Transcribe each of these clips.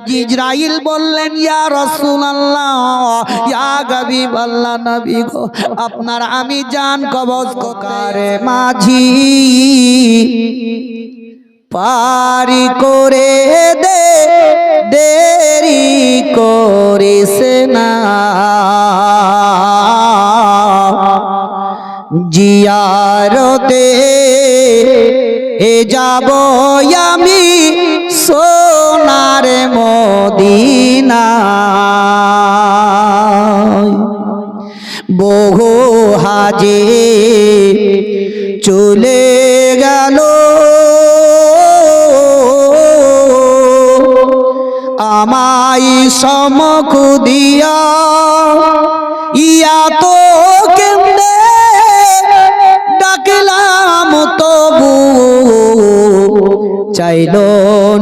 জিবরাইল বললেন ইয়া রাসূলুল্লাহ ইয়া হাবিবাল্লাহ নবী গো আপনার আমি জান কবজ করে মাঝি পারি করে দে দেরি করিস না জিয়ারতে যাব আমি সোনার মদিনা বহু হাজি চলে গেল আমায় সমখ দিয়া ইয়া তো কেমনে ডাকলাম তবু চাইলো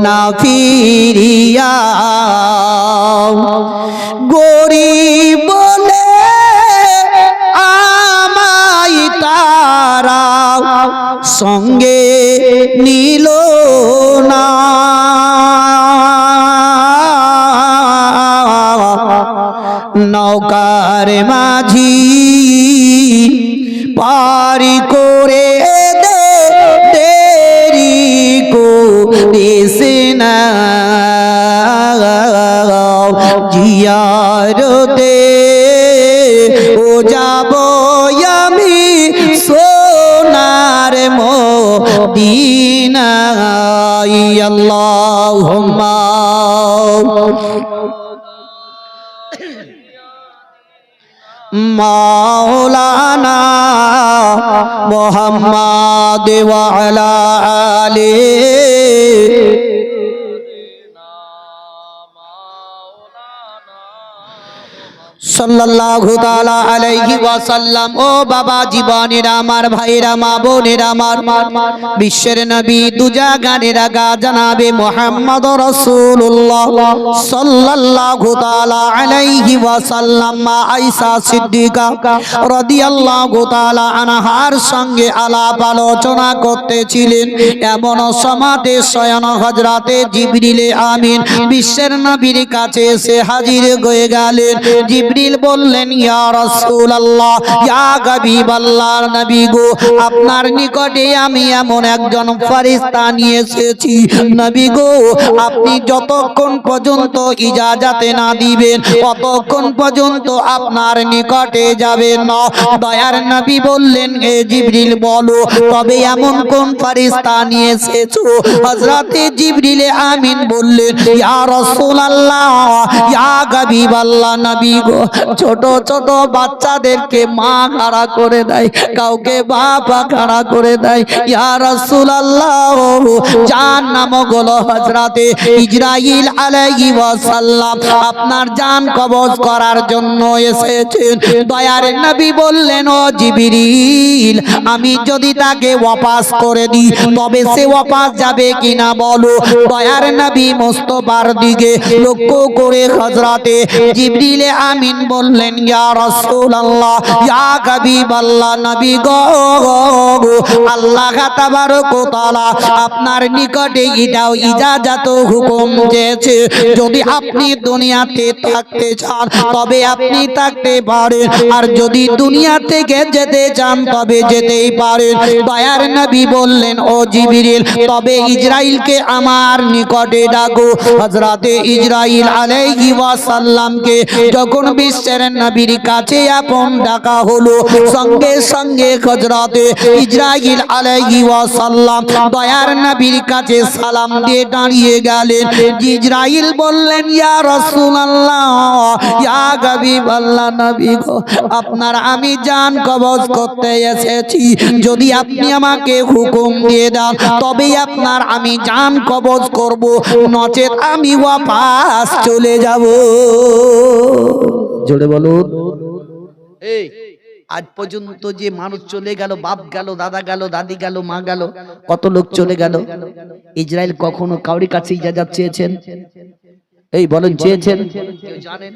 না ফিরিয়া গরিব বলে আমায় তারা সঙ্গে নিল না নৌকার মাঝি পারি করে দে দেরি করিস না জিয়ারতে ও যাব আমি সোনার মদিনা আল্লাহুম্মা মাওলানা মুহাম্মদ ওয়া আলা আলিহি সাল্লাল্লাহু তাআলা আলাইহি ওয়াসাল্লাম ও বাবা জীবনের আমার ভাইরা মা বোনের আমার বিশ্বের নবী দুজাগানের আগা জনাবে মুহাম্মদ রাসূলুল্লাহ সাল্লাল্লাহু তাআলা আলাইহি ওয়াসাল্লাম মা আয়েশা সিদ্দিকা রাদিয়াল্লাহু তাআলা আনহার সঙ্গে আলাপ আলোচনা করতেছিলেন এমন সমাতে স্বয়ং হযরতে জিবরিল আমিন বিশ্বের নবীর কাছে এসে হাজির হয়ে গেলেন জিবরিল বললেন ইয়া রাসূলুল্লাহ ইয়া হাবিবাল্লাহর নবী গো আপনার নিকটে আমি এমন একজন ফেরেশতা নিয়ে এসেছি নবী গো আপনি যতক্ষণ পর্যন্ত ইজাজতে না দিবেন ততক্ষণ পর্যন্ত আপনার নিকটে যাবেন না দয়ার নবী বললেন হে জিবরিল বলো তবে এমন কোন ফেরেশতা নিয়ে এসেছো হযরতে জিবরিল আমিন বললেন ইয়া রাসূলুল্লাহ ইয়া হাবিবাল্লাহ নবী গো ছোট ছোট বাচ্চাদেরকে মা খাড়া করে দেয় কাউকে বাবা খাড়া করে দেয় ইয়া রাসূলুল্লাহ যার নাম হলো হযরতে ইসরাইল আলাইহিস সালাম আপনার জান কবজ করার জন্য এসেছেন দয়ার নবী বললেন ও জিবরিল আমি যদি তাকে ওয়াপাস করে দিই তবে সে ওয়াপাস যাবে কিনা বলো দয়ার নবী মুস্তাফার দিকে লক্ষ্য করে হযরতে জিবরিল আমিন বললেন ইয়া রাসূলুল্লাহ ইয়া হাবিবাল্লাহ নবী গো আল্লাহ তাবারক ওয়া তাআলা আপনার নিকটে এটাও ইজাজত হুকুম দিয়েছে যদি আপনি দুনিয়াতে থাকতে চান তবে আপনি থাকতে পারেন আর যদি দুনিয়া থেকে যেতে চান তবে যেতেই পারেন দয়ার নবী বললেন ও জিবরিল তবে ইসরাইলকে আমার নিকটে ডাকো হযরতে ইসরাইল আলাইহিস সালামকে যখন বিশ্বের নবীর কাছে আপন ডাকা হলো সঙ্গে সঙ্গে হযরতে ইসরাইল আলাইহিস সালাম দয়ার নবীর কাছে সালাম দিয়ে দাঁড়িয়ে গেলেন ইসরাইল বললেন ইয়া রাসূলুল্লাহ ইয়া হাবিবাল্লাহ নবী গো আপনার আমি জান কবজ করতে এসেছি যদি আপনি আমাকে হুকুম দিয়ে দেন তবে আপনার আমি জান কবজ করব নচেত আমি ওয়াপাস চলে যাব জোরে বলুন এই আজ পর্যন্ত যে মানুষ চলে গেল বাপ গেল দাদা গেল দাদি গেল মা গেল কত লোক চলে গেল ইসরাইল কখনো কাউরি কাছে ইজাজত চেয়েছেন এই বলেন চেয়েছেন কেউ জানেন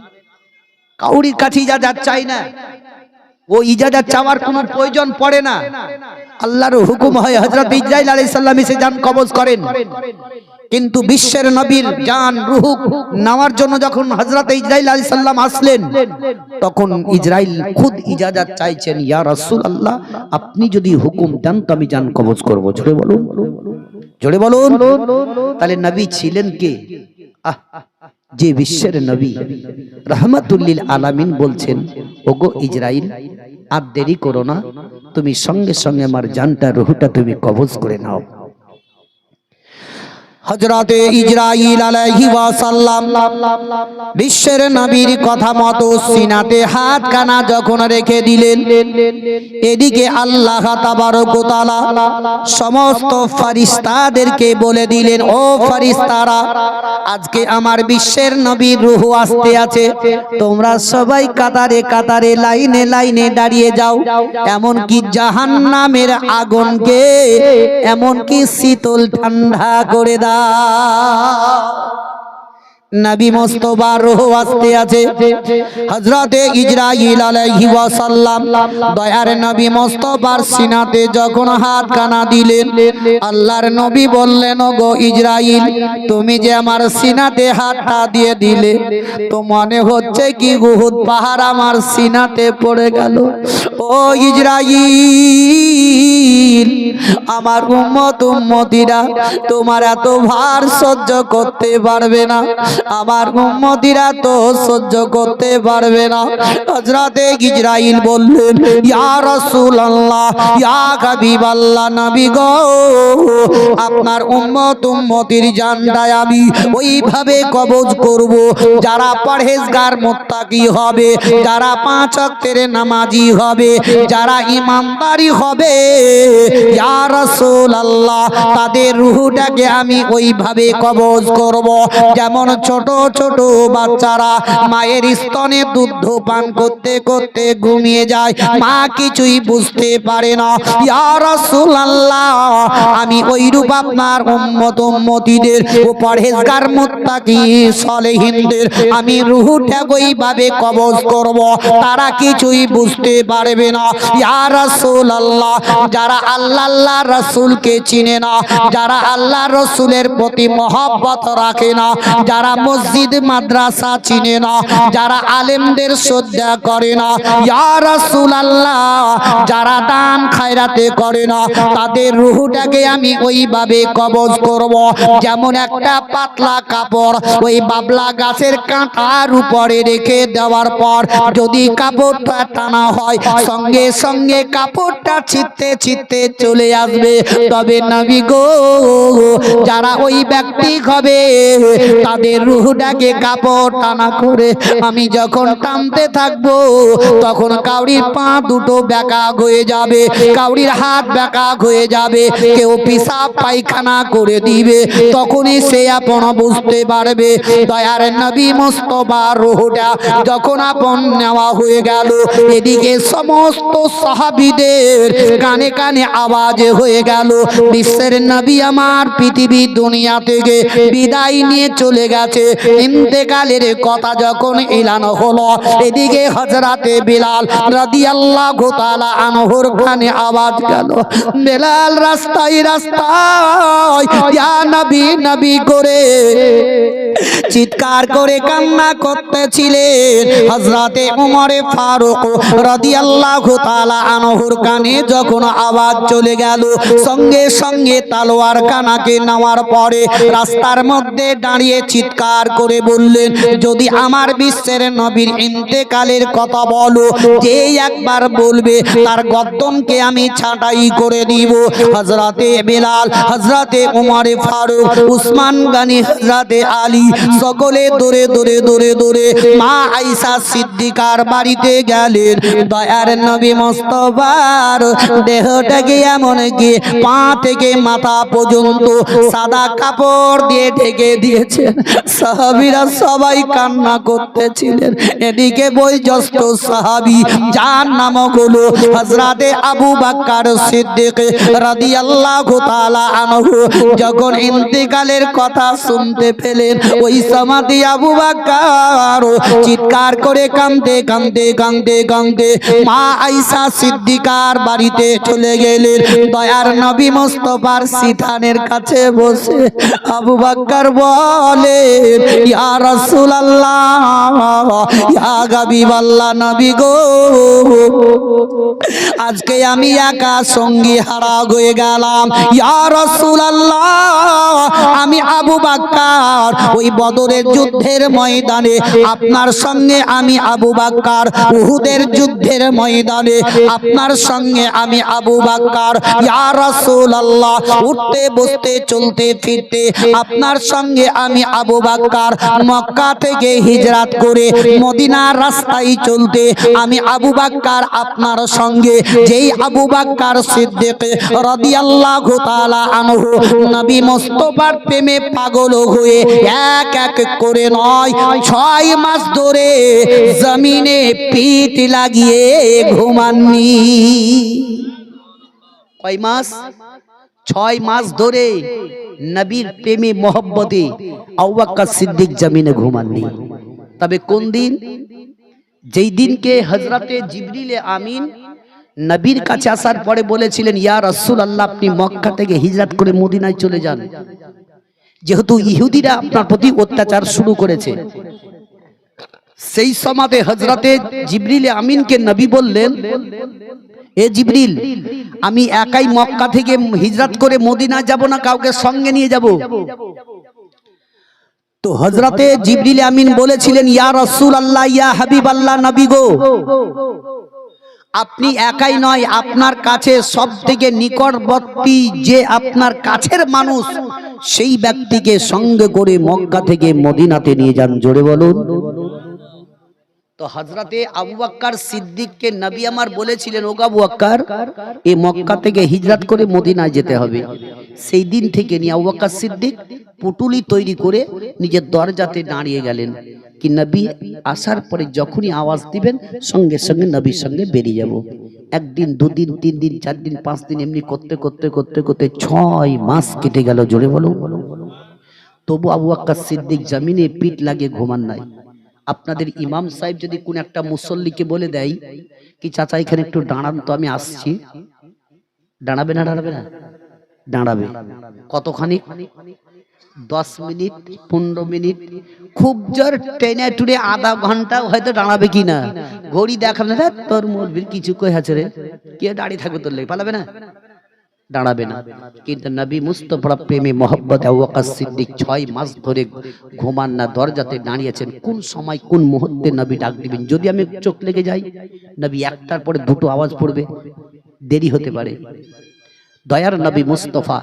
কাউরি কাছে ইজাজত চাই না ও ইজাজত চাওয়ার কোনো প্রয়োজন পড়ে না আল্লাহর হুকুম হয় হযরত ইসরাইল আলাইহিস সালাম এসে জান কবজ করেন কিন্তু বিশ্বের নবীর জান রূহ নেওয়ার জন্য যখন হযরত ইসরাইল আলাইহিস সালাম আসলেন, তখন ইসরাইল খুদ ইজাজত চাইছেন, ইয়া রাসূলুল্লাহ আপনি যদি হুকুম দেন তো আমি জান কবজ করব। জোরে বলুন, জোরে বলুন। তাহলে নবী ছিলেন কে? যে বিশ্বের নবী রাহমাতুল লিল আলামিন বলছেন, ওগো ইসরাইল আর দেরি করো না, তুমি সঙ্গে সঙ্গে আমার জানটা রূহটা তুমি কবজ করে নাও। হযরতে ইসরাইল আলাইহিস সালাম বিশ্বের নবীর কথা মতো সিনাতে হাত কানা যখন রেখে দিলেন, এদিকে আল্লাহ তাবারক ওয়া তাআলা সমস্ত ফেরেশতাদেরকে বলে দিলেন, ও ফেরেশতারা আজকে আমার বিশ্বের নবীর রূহ আসতে আছে, তোমরা সবাই কাতারে কাতারে লাইনে লাইনে দাঁড়িয়ে যাও, এমন কি জাহান্নামের আগুনকে এমন কি শীতল ঠান্ডা করে দাও। নবী মুস্তাফার রূহ আসতে আছে। হযরতে ইসরাইল আলাইহিস সালাম দয়ার নবী মুস্তাফার সিনাতে যখন হাত কানা দিলেন, আল্লাহর নবী বললেন, ওগো ইসরাইল তুমি যে আমার সিনাতে হাতটা দিয়ে দিলে, তো মনে হচ্ছে কি উহুদ পাহাড় আমার সিনাতে পড়ে গেল। ও ইসরাইল আমার উম্মত উম্মতিরা তোমার এত ভার সহ্য করতে পারবে না, আমার উম্মতিরা তো সহ্য করতে পারবে না। হযরতে ইসরাইল বললেন, ইয়া রাসূলুল্লাহ ইয়া হাবিবাল্লাহ নবী গো, আপনার উম্মত উম্মতির জানটা আমি ওইভাবে কবজ করব যারা পরহেজগার মুত্তাকি হবে, যারা পাঁচ ওয়াক্তের নামাজি হবে, যারা ইমানদারি হবে, ইয়া রাসূলুল্লাহ তাদের রূহটাকে আমি ওইভাবে কবজ করব যেমন ছোট ছোট বাচ্চারা মায়ের স্তনে দুধ পান করতে করতে ঘুমিয়ে যায়, মা কিছুই বুঝতে পারে না। ইয়া রাসূলুল্লাহ আমি ওইরূপ আপনার উম্মত উম্মতিদের ও পরহেজগার মুত্তাকি সালেহিনদের আমি রূহটা ওইভাবে কবজ করব, তারা কিছুই বুঝতে পারবে না। ইয়া রাসূলুল্লাহ যারা আল্লাহ রাসূলকে চিনে না, যারা আল্লাহ রাসূলের প্রতি মহব্বত রাখে না, যারা মসজিদ মাদ্রাসা চিনে না, যারা আলেমদের শ্রদ্ধা করে না, ইয়া রাসূলুল্লাহ যারা দান খায়রাতে করে না, তাদের রূহটাকে আমি ওইভাবে কবজ করব যেমন একটা পাতলা কাপড় ওই বাবলা গাছের কাঁটার উপরে রেখে দেওয়ার পর যদি কাপড়টা টানা হয় সঙ্গে সঙ্গে কাপড়টা ছিটতে ছিটতে চলে আসবে। তবে নবী গো যারা ওই ব্যক্তি হবে তাদের রূহটাকে কাপড় টানা করে আমি যখন টানতে থাকবো, তখন কাউরির পা দুটো বেঁকা হয়ে যাবে, কাউরির হাত বেঁকা হয়ে যাবে, কেউ পেশাব পায়খানা করে দিবে, তখনই সে আপন বুঝতে পারবে। দয়ার নবী মুস্তাফার রূহটা যখন আপন নেওয়া হয়ে গেল, এদিকে সমস্ত সাহাবীদের কানে কানে আওয়াজ হয়ে গেল, বিশ্বের নবী আমার পৃথিবী দুনিয়া থেকে বিদায় নিয়ে চলে গেছে। ইন্তেকালের কথা যখন এলান হলো, এদিকে হযরতে বিলাল রাদিয়াল্লাহু তাআলা আনহুর কানে আওয়াজ গেল, বিলাল রাস্তায় রাস্তায় ইয়া নবী নবী করে চিৎকার করে কান্না করতেছিলেন। হযরতে ওমর ফারুক রাদিয়াল্লাহু তাআলা আনহুর কানে যখন আওয়াজ চলে গেল, সঙ্গে সঙ্গে তলোয়ার কানাকে নেওয়ার পরে রাস্তার মধ্যে দাঁড়িয়ে চিৎকার করে বললেন, যদি আমার বিশ্বের নবীর ইন্তেকালের কথা বলো, যে একবার বলবে তার গর্দনকে আমি ছাঁটাই করে দিব। হযরতে বিলাল, হযরতে ওমর ফারুক, উসমান গনি, হযরতে আলী সকলে দৌড়ে দৌড়ে দৌড়ে দৌড়ে মা আয়েশা সিদ্দিকার বাড়িতে গেলেন। দয়ার নবী মুস্তাফার দেহটাকে এমন কি পা থেকে মাথা পর্যন্ত সাদা কাপড় দিয়ে ঢেকে দিয়েছেন। সাহাবীরা সবাই কান্না করতেছিলেন। এদিকে বয়োজ্যেষ্ঠ সাহাবী যার নাম হলো হযরতে আবু বকর সিদ্দিক রাদিয়াল্লাহু তাআলা আনহু যখন ইন্তেকালের কথা শুনতে পেলেন, ওই সমাধি আবু বকর চিৎকার করে কাঁদতে কাঁদতে কাঁদতে কাঁদতে মা আয়েশা সিদ্দিকার বাড়িতে চলে গেলেন। দয়ার নবী মুস্তাফার সিথানের কাছে বসে আবু বকর বলে, ইয়া রাসূলুল্লাহ, ইয়া হাবিবাল্লাহ, নবী গো, আজকে আমি একা সঙ্গী হারা হয়ে গেলাম। ইয়া রাসূলুল্লাহ, আমি আবু বকর ওই বদরের যুদ্ধের ময়দানে আপনার সঙ্গে আমি আবু বকর, উহুদের যুদ্ধের ময়দানে আপনার সঙ্গে আমি আবু বকর। ইয়া রাসূলুল্লাহ, উঠতে বসতে চলতে ফিরতে আপনার সঙ্গে আমি আবু বকর। মক্কা থেকে হিজরত করে মদিনার রাস্তায় চলতে আমি আবু বকর আপনার সঙ্গে। যেই আবু বকর সিদ্দিক রাদিয়াল্লাহু তাআলা আনহু নবী মুস্তাফার প্রেমে পাগল হয়ে এক এক করে নয় 6 মাস ধরে জমিনে পিঠ লাগিয়ে ঘুমাননি। কয় মাস? 6 মাস ধরে নবীর প্রেমে মোহব্বতে আবু বকর সিদ্দিক জমিনে ঘুমাননি। তবে কোন দিন? যেই দিনকে হযরতে জিবরিল আমিন নবীর কাছে আসার পরে বলেছিলেন, ইয়া রাসূলুল্লাহ, আপনি মক্কা থেকে হিজরত করে মদিনায় চলে যান, যেহেতু ইহুদিরা আপনার প্রতি অত্যাচার শুরু করেছে। সেই সময়ে হযরতে জিবরিল আমিনকে নবী বললেন, এ জিবরিল, আমি একাই মক্কা থেকে হিজরত করে মদিনা যাব না, কাউকে সঙ্গে নিয়ে যাব। তো হযরতে জিবরিল আমিন বলেছিলেন, ইয়া রাসূলুল্লাহ, ইয়া হাবিবাল্লাহ, নবী গো, আপনি একাই নয়, আপনার কাছে সবথেকে নিকটবর্তী যে আপনার কাছের মানুষ, সেই ব্যক্তিকে সঙ্গে করে মক্কা থেকে মদিনাতে নিয়ে যান। জোরে বলুন। তো হযরতে আবু বকর সিদ্দিককে নবী আমার বলেছিলেন, ও আবু বকর, এই মক্কা থেকে হিজরত করে মদিনায় যেতে হবে। সেই দিন থেকে নিয়ে আবু বকর সিদ্দিক পুটুলি তৈরি করে নিজের দরজাতে দাঁড়িয়ে গেলেন, কি নবী আসার পরে যখনই আওয়াজ দিবেন সঙ্গে সঙ্গে নবীর সঙ্গে বেরিয়ে যাব। একদিন, দুদিন, 3 দিন, 4 দিন, 5 দিন, এমনি করতে করতে করতে করতে 6 মাস কেটে গেল। জোরে বলো। তবু আবু বকর সিদ্দিক জমিনে পিঠ লাগিয়ে ঘুমান নাই। আপনাদের ইমাম সাহেব যদি কোন একটা মুসল্লিকে বলে দেয়, কি চাচা এখানে একটু দাঁড়ান তো, আমি আসছি, দাঁড়াবে না? দাঁড়াবে না? দাঁড়াবে। কতখানি? 10 মিনিট, 15 মিনিট, খুব জোর টেনে টুরে আধা ঘন্টা হয়তো দাঁড়াবে কিনা। ঘড়ি দেখাবে না, তোর মৌলবীর কিছু কই আছে রে, কে দাঁড়িয়ে থাকবে, তোর লেগে পালাবে না? দাঁড়াবে না। কিন্তু নবী মুস্তাফার প্রেমে মহব্বতে আবু বকর সিদ্দিক 6 মাস ধরে ঘুমান না, দরজাতে দাঁড়িয়েছেন। কোন সময় কোন মুহূর্তে নবী ডাক দিবেন। যদি আমি চোখ লেগে যাই, নবী একটার পরে দুটো আওয়াজ পড়বে, দেরি হতে পারে। দয়ার নবী মুস্তাফা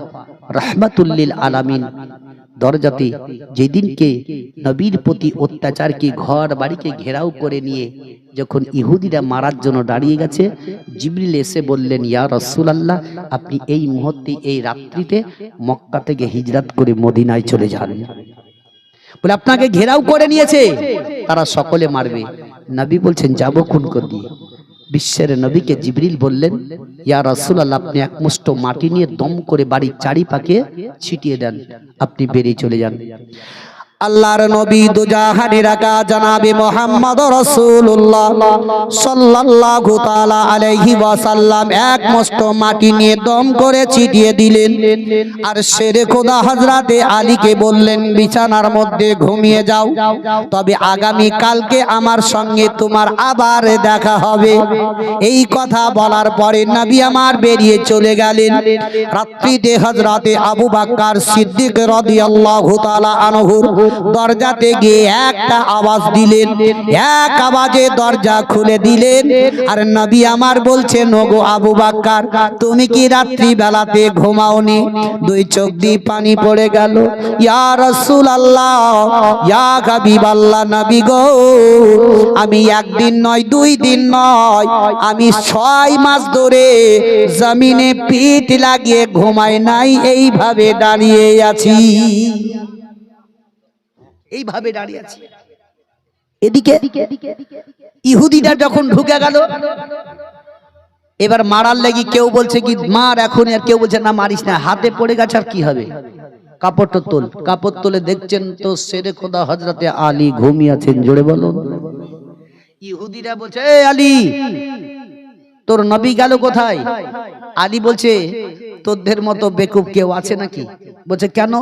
রাহমাতুল লিল আলামিন দরজাতে যেদিনকে নবীর প্রতি অত্যাচারকে ঘর বাড়িকে ঘেরাও করে নিয়ে যখন ইহুদিরা মারার জন্য দাঁড়িয়ে গেছে, জিবরিল এসে বললেন, ইয়া রাসূলুল্লাহ, আপনি এই মুহূর্তে এই রাত্রিতে মক্কা থেকে হিজরত করে মদিনায় চলে যান। বলে আপনাকে ঘেরাও করে নিয়েছে, তারা সকলে মারবে। নবী বলছেন, যাব কোন করে দিয়ে? বিশ্বের নবীকে জিবরিল বললেন, ইয়া রাসূলুল্লাহ, আপনি এক মুষ্ঠ মাটি নিয়ে দম করে বাড়ির চারিপাশে ছিটিয়ে দেন, আপনি বেরিয়ে চলে যান। আল্লাহর নবী দুজাহানের আকা জনাবে মুহাম্মদ রাসূলুল্লাহ সাল্লাল্লাহু তাআলা আলাইহি ওয়াসাল্লাম এক মুষ্ঠ মাটি নিয়ে দম করে ছিটিয়ে দিলেন। আর শেরে খোদা হযরতে আলীকে বললেন, বিছানার মধ্যে ঘুমিয়ে যাও, তবে আগামী কালকে আমার সঙ্গে তোমার আবার দেখা হবে। এই কথা বলার পরে নবী আমার বেরিয়ে চলে গেলেন। রাত্রিতে হযরতে আবু বকর সিদ্দিক রাদিয়াল্লাহু তাআলা আনহু দরজাতে গিয়ে একটা আওয়াজ দিলেন, এক আওয়াজে দরজা খুলে দিলেন। আর নবী আমার বলছেন, ওগো আবু বকর, তুমি কি রাত্রি বেলাতে ঘুমাওনি? 2 চোখ দিয়ে পানি পড়ে গেল। ইয়া রাসূলুল্লাহ, ইয়া হাবিবাল্লাহ, নবী গো, আমি একদিন নয়, 2 দিন নয়, আমি 6 মাস ধরে জমিনে পিঠ লাগিয়ে ঘুমাই নাই, এইভাবে দাঁড়িয়ে আছি, এইভাবে দাঁড়িয়ে আছি। এদিকে ইহুদিরা যখন ঢুকে গেল, এবার মারার লাগি কেউ বলছে কি মার এখন, আর কেউ বলছে না মারিস না, হাতে পড়ে গেছে আর কি হবে। কাপড়টা তোল, কাপড় তুলে দেখছেন তো শেরে খোদা হযরতে আলী ঘুমিয়ে আছেন। জোরে বলুন। ইহুদিরা বলছে, এ আলী, তোর নবী গেল কোথায়? আলী বলছে, তোদের মতো বেকুব কেউ আছে নাকি? বলছে কেন?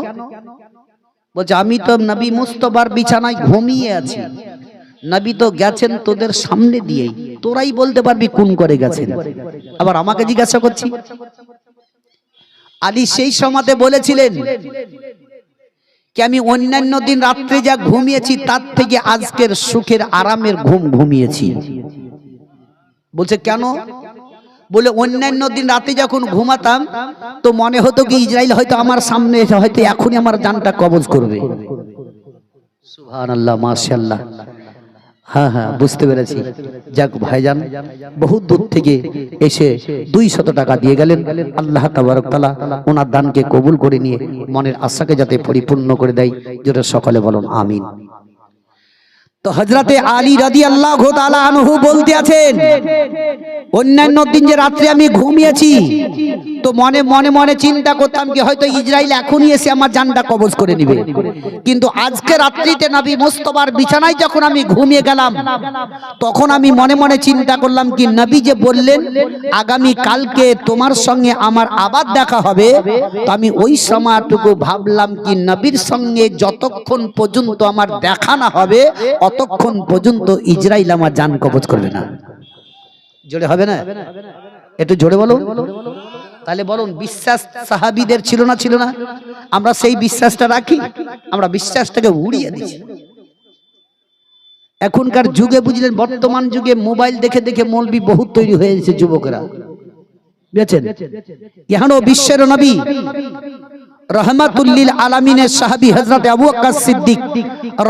বলছে আমি তো নবী মুস্তফার বিছানায় ঘুমিয়ে আছি, নবী তো গেছেন তোদের সামনে দিয়েই, তোরাই বলতে পারবি কোন করে গেছেন, আবার আমাকে জিজ্ঞাসা করছি। আলী সেই সময়তে বলেছিলেন কি আমি অন্যান্য দিন রাত্রে যা ঘুমিয়েছি তার থেকে আজকের সুখের আরামের ঘুম ঘুমিয়েছি। বলছে কেন? বলে অন্যান্য দিন রাতে যখন ঘুমাতাম তো মনে হতো কি ইসরাইল হয়তো আমার সামনে এসে হয়তো এখনই আমার জানটা কবজ করবে। সুবহানাল্লাহ, মাশাআল্লাহ। হ্যাঁ হ্যাঁ, বুঝতে পেরেছি। যাক ভাইজান বহুত দূর থেকে এসে 200 টাকা দিয়ে গেলেন। আল্লাহ তাবারক তাআলা ওনার দানকে কবুল করে নিয়ে মনের আশাকে যাতে পরিপূর্ণ করে দেয়, জোরে সকলে বলুন আমিন। তো হযরতে আলী রাদিয়াল্লাহু তাআলা আনহু বলতে আছেন, অন্যান্য দিন যে রাত্রে আমি ঘুমিয়েছি তো মনে মনে মনে চিন্তা করতাম কি হয়তো ইসরাইল এখনই এসে আমার জানটা কবজ করে নেবে, কিন্তু আজকে রাত্রিতে নবী মুস্তাফার বিছানায় যখন আমি ঘুমিয়ে গেলাম তখন আমি মনে মনে চিন্তা করলাম কি নবী যে বললেন আগামী কালকে তোমার সঙ্গে আমার আবার দেখা হবে, তো আমি ওই সময়টুকু ভাবলাম কি নবীর সঙ্গে যতক্ষণ পর্যন্ত আমার দেখা না হবে অতক্ষণ পর্যন্ত ইসরাইল আমার জান কবজ করবে না। জোরে হবে না? একটু জোরে বলুন। তাহলে বলুন, বিশ্বাস সাহাবীদের ছিল না? ছিল না? আমরা সেই বিশ্বাসটা রাখি? আমরা বিশ্বাসটাকে উড়িয়ে দিচ্ছি। এখনকার যুগে বুঝলেন, বর্তমান যুগে মোবাইল দেখে দেখে মৌলবি বহুত তৈরি হয়ে গেছে যুবকরা, বুঝছেন? এখনো বিশ্বের নবী রহমাতুল লিল আলামিনের সাহাবী হযরত আবু বকর সিদ্দিক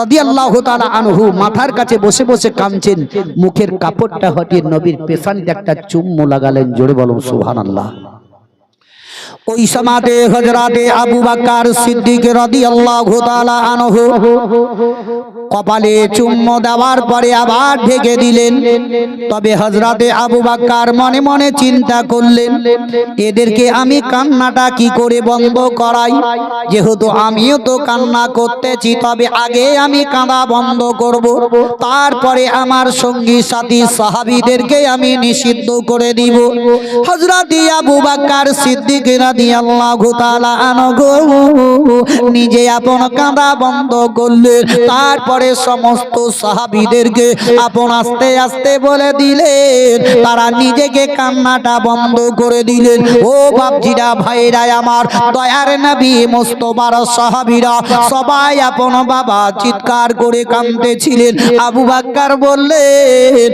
রাদিয়াল্লাহু তাআলা আনহু মাথার কাছে বসে বসে কাঁদছেন, মুখের কাপড়টা হটিয়ে নবীর পেছনে একটা চুম্বু লাগালেন। জোরে বলুন সুবহানাল্লাহ। ওই সময়তে হযরতে আবু বকর সিদ্দিক রাদিয়াল্লাহু তাআলা আনহু কপালে চুম্বু দেওয়ার পরে আবার ঢেকে দিলেন। তবে হযরতে আবু বকর মনে মনে চিন্তা করলেন, এদেরকে আমি কান্নাটা কি করে বন্ধ করাই, যেহেতু আমিও তো কান্না করতেছি, তবে আগে আমি কাঁদা বন্ধ করব, তারপরে আমার সঙ্গী সাথী সাহাবীদেরকে আমি নিষিদ্ধ করে দিব। হযরতে আবু বকর সিদ্দিক রাদিয়াল্লাহু তাআলা আনহু নিজে আপন কাঁদা বন্ধ করলেন, তারপরে সমস্ত সাহাবীদেরকে আপন আস্তে আস্তে বলে দিলেন, তারা নিজেকে কান্নাটা বন্ধ করে দিলেন। ও বাপজিরা, ভাইরা আমার, দয়ার নবী মুস্তাফার সাহাবীরা সবাই আপন বাবা চিৎকার করে কাঁদতেছিলেন। আবু বকর বললেন,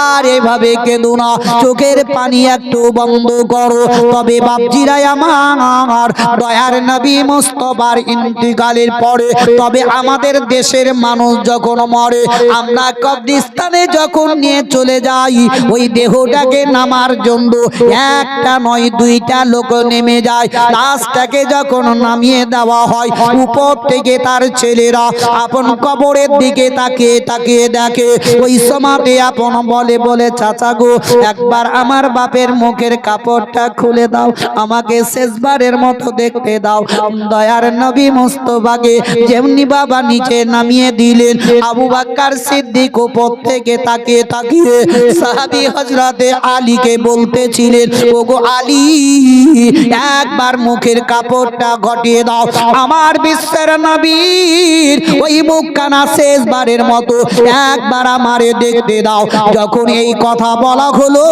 আর এভাবে কেঁদো না, চোখের পানি একটু বন্ধ করো। তবে বাপজিরা আমার, দয়ার নবী মুস্তাফার ইন্তিকালের পরে তবে আমাদের দেশের মানুষ যখন মরে, আমরা কবরস্থানে যখন নিয়ে চলে যাই, ওই দেহটাকে নামার জন্য একটা নয় দুইটা লোক নেমে যায়। লাশটাকে যখন নামিয়ে দেওয়া হয়, উপর থেকে তার ছেলেরা আপন কবরের দিকে তাকিয়ে তাকিয়ে দেখে। ওই সময়তে আপন বলে বলে, চাচা গো, একবার আমার বাপের মুখের কাপড়টা খুলে দাও, আমাকে শেষবারের মতো দেখতে দাও। দয়ার নবী মুস্তাফাকে যেমনি বাবা নিচে নামিয়ে দিলেন, আবু বকর সিদ্দিক উপর থেকে তাকিয়ে তাকিয়ে সাহাবী হযরতে আলীকে বলতেছিলেন, ওগো আলী, একবার মুখের কাপড়টা ঘটিয়ে দাও, আমার বিশ্বের নবীর ওই মুখখানা শেষবারের মতো একবার আমারে দেখতে দাও। যখন এই কথা বলা হলো,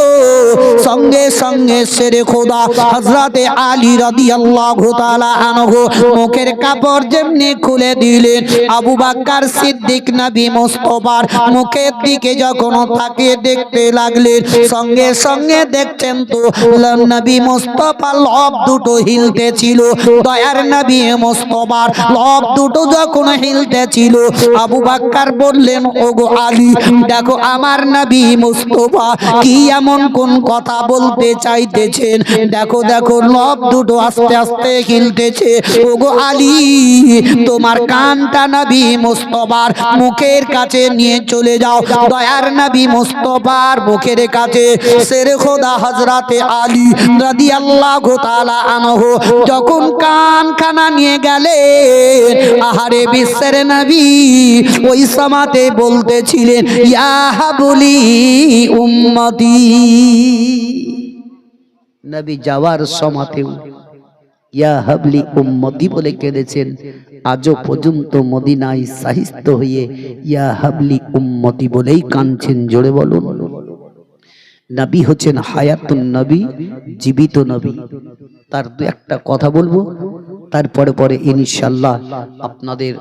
সঙ্গে সঙ্গে শেরে খোদা হযরতে আলী রাদিয়াল্লাহু তাআলা আনহু মুখের কাপড় যেমনি খুলে দিলেন, আবু বকর সিদ্দিক নবী মুস্তাফার মুখের দিকে যখন তাকিয়ে দেখতে লাগলেন, সঙ্গে সঙ্গে দেখছেন তো নবী মুস্তাফার লব দুটো হিলতেছিল। দয়ার নবী মুস্তাফার লব দুটো যখন হিলতেছিল, আবু বকর বললেন, ওগো আলী, দেখো আমার নবী মুস্তাফা কি এমন কোন কথা বলতে চাইতেছেন, দেখো দেখো লব দুটো আস্তে আস্তে হিলতেছে। ওগো আলী, তোমার কানটা নবী মুস্তাফার মুখের কাছে নিয়ে চলে যাও। দয়ার নবী মুস্তাফার মুখের কাছে শেরে খোদা হযরতে আলী রাদিয়াল্লাহু তাআলা আনহু যখন কানখানা নিয়ে গেলেন, আহারে বিশ্বের নবী ওই সমাতে বলতেছিলেন, ইয়া হাবলি উম্মতি। নবী যাওয়ার সমাতেও ইয়া হাবলি উম্মতি বলে কেঁদেছেন। আজও পর্যন্ত মদিনায় সাহিত্য হয়ে ইয়া হাবলি উম্মতি বলেই কাঁদছেন। জোরে বলুন। নবী হচ্ছেন হায়াতুন নবী, জীবিত নবী। তার দু একটা কথা বলবো, তারপরে পরে ইনশাআল্লাহ আপনাদের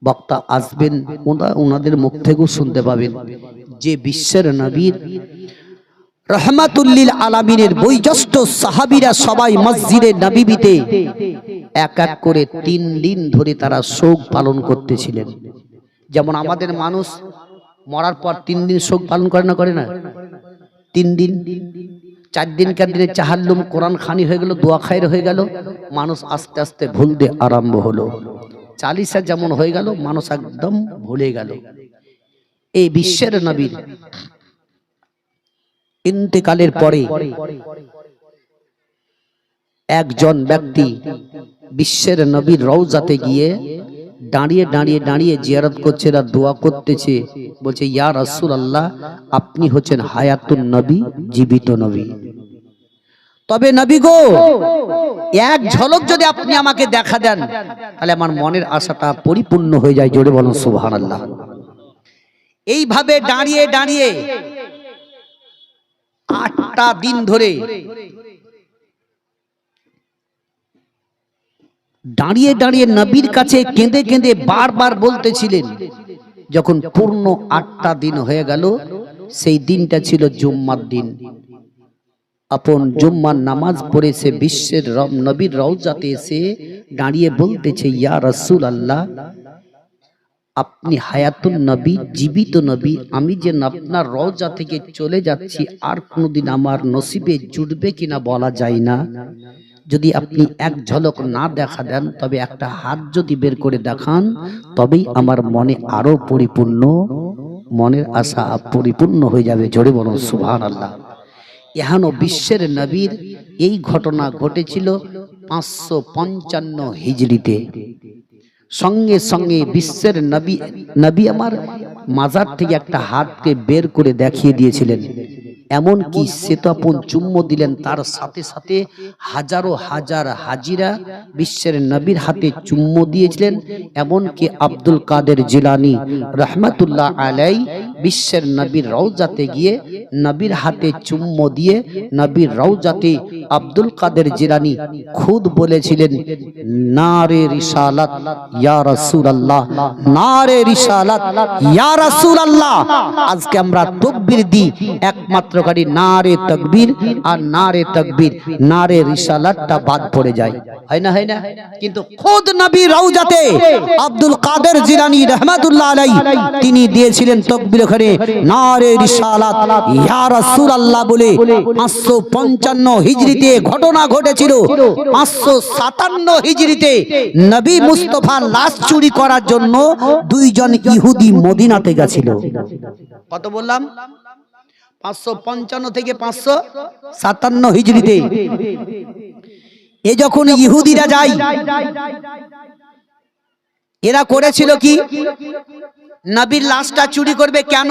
বক্তা আসবেন, ওনাদের মুখ থেকেও শুনতে পাবেন যে বিশ্বের নবীর রহমাতুল্লিল আলামিনের বয়োজ্যেষ্ঠ সাহাবীরা সবাই মসজিদে নববীতে এক এক করে 3 দিন ধরে তারা শোক পালন করতেছিলেন। যেমন আমাদের মানুষ মরার পর 3 দিন শোক পালন করে না 3 দিন 4 দিনকার দিনে চাহাল্লুম কোরআন খানি হয়ে গেল, দোয়া খায়ের হয়ে গেল, মানুষ আস্তে আস্তে ভুলতে আরম্ভ হলো। চালিসা যেমন হয়ে গেল, মানুষ একদম ভুলে গেল। এই বিশ্বের নবীর ইন্তেকালের পরে একজন ব্যক্তি বিশ্বের নবীর রওজাতে গিয়ে দাঁড়িয়ে দাঁড়িয়ে দাঁড়িয়ে জিয়ারত করছে, আর দোয়া করতেছে, বলছে ইয়া রাসূলুল্লাহ, আপনি হচ্ছেন হায়াতুন নবী, জীবিত নবী। তবে নবী গো, এক ঝলক যদি আপনি আমাকে দেখা দেন, তাহলে আমার মনের আশাটা পরিপূর্ণ হয়ে যায়। জোরে বলুন সুবহানাল্লাহ। এইভাবে দাঁড়িয়ে দাঁড়িয়ে 8টা দিন ধরে দাঁড়িয়ে দাঁড়িয়ে নবীর কাছে কেঁদে কেঁদে বারবার বলতেছিলেন। যখন পূর্ণ 8টা দিন হয়ে গেল, সেই দিনটা ছিল জুম্মার দিন। আপন জুম্মার নামাজ পড়ে সে বিশ্বের নবীর রওজাতে এসে দাঁড়িয়ে বলতেছে, ইয়া রাসূলুল্লাহ, আপনি হায়াতুন নবী, জীবিত নবী। আমি যে আপনার রওজা থেকে চলে যাচ্ছি, আর কোনোদিন আমার নসিবে জুটবে কিনা বলা যায় না। যদি আপনি এক ঝলক না দেখা দেন, তবে একটা হাত যদি বের করে দেখান, তবেই আমার মনে আরো পরিপূর্ণ, মনের আশা পরিপূর্ণ হয়ে যাবে। জোরে বলুন সুবহানাল্লাহ। এহানো বিশ্বের নবীর এই ঘটনা ঘটেছিল 555 হিজরিতে। সঙ্গে সঙ্গে বিশ্বের নবী আমার মাজার থেকে একটা হাতকে বের করে দেখিয়ে দিয়েছিলেন। এমন কি সে তো আপন চুম্ম দিলেন, তার সাথে সাথে হাজারো হাজার হাজিরা বিশ্বের নবীর হাতে চুম্ম দিয়েছিলেন। এমন কি আব্দুল কাদের জিলানী রহমাতুল্লাহ আলাই বিশ্বের নবীর রওজাতে গিয়ে নবীর হাতে চুম্ম দিয়ে নবীর রওজাতে আব্দুল কাদের জিলানী খুদ বলেছিলেন, নারে রিসালাত ইয়া রাসূলুল্লাহ, নারে রিসালাত ইয়া রাসূলুল্লাহ। আজকে আমরা তাকবীর দিই, একমাত্র গাড়ি নারে তাকবীর আর নারে তাকবীর, নারে রিসালাতটা বাদ পড়ে যায়, হয় না? হয় না? কিন্তু খুদ নবী রওজাতে আব্দুল কাদের জিলানী রাহমাতুল্লাহ আলাইহি তিনি দিয়েছিলেন তাকবীর করে নারে রিসালাত ইয়া রাসূলুল্লাহ বলে। 555 হিজরিতে ঘটনা ঘটেছিল। 557 হিজরিতে নবী মুস্তাফার লাশ চুরি করার জন্য 2 জন ইহুদি মদিনাতে গেছিল। কত বললাম? 555 থেকে 557 হিজরিতে। এ যখন ইহুদিরা যায়, এরা করেছিল কি, নবীর লাশটা চুরি করবে। কেন?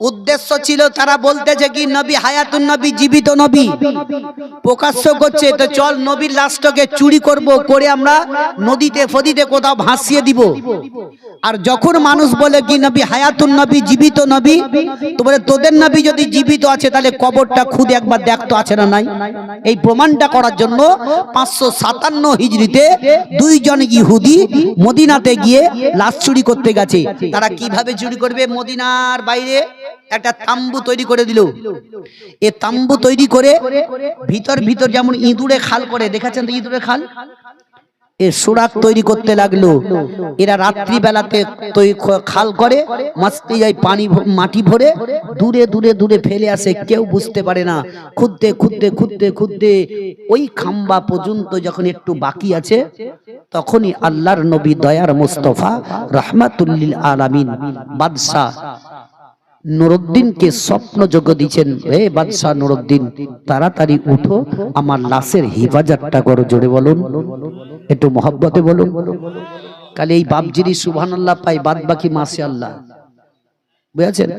উদ্দেশ্য ছিল, তারা বলতেছে কি নবী হায়াতুন নবী, জীবিত নবী প্রকাশ্য করছে, তো চল নবীর লাশটাকে চুরি করব, করে আমরা নদীতে ফদিতে কোথাও ভাসিয়ে দিব। আর যখন মানুষ বলে কি নবী হায়াতুন নবী, জীবিত নবী, তো বলে তোদের নবী যদি জীবিত আছে, তাহলে কবরটা খুদ একবার দেখতো আছে না নাই। এই প্রমাণটা করার জন্য 557 হিজরিতে 2 জন ইহুদি মদিনাতে গিয়ে লাশ চুরি করতে গেছে। তারা কিভাবে চুরি করবে? মদিনার বাইরে একটা তাম্বু তৈরি করে দিল। এই তাম্বু তৈরি করে ভিতর ভিতর যেমন ইঁদুরে খাল করে, দেখেছেন তো ইঁদুরে খাল, এ সুরাক তৈরি করতে লাগলো। এরা রাত্রি বেলাতে খাল করে মাছতে যায়, পানি মাটি ভরে দূরে দূরে দূরে ফেলে আসে, কেউ বুঝতে পারে না। খুঁজতে খুঁজতে খুঁজতে খুঁজতে ওই খাম্বা পর্যন্ত যখন একটু বাকি আছে, তখনই আল্লাহর নবী দয়ার মুস্তাফা রাহমাতুল্লিল আলামিন বাদশাহ নুরউদ্দিনকে স্বপ্ন যোগ্য দিচ্ছেন, হে বাদশাহ নুরউদ্দিন, তাড়াতাড়ি উঠো, আমার লাশের হিফাজতটা করো। জোরে বলুন, একটু মহব্বতে বলুন। কালে এই বাপজিরি সুবহানাল্লাহ পাই, বাদ বাকি মাশাআল্লাহ। বুঝেছেন?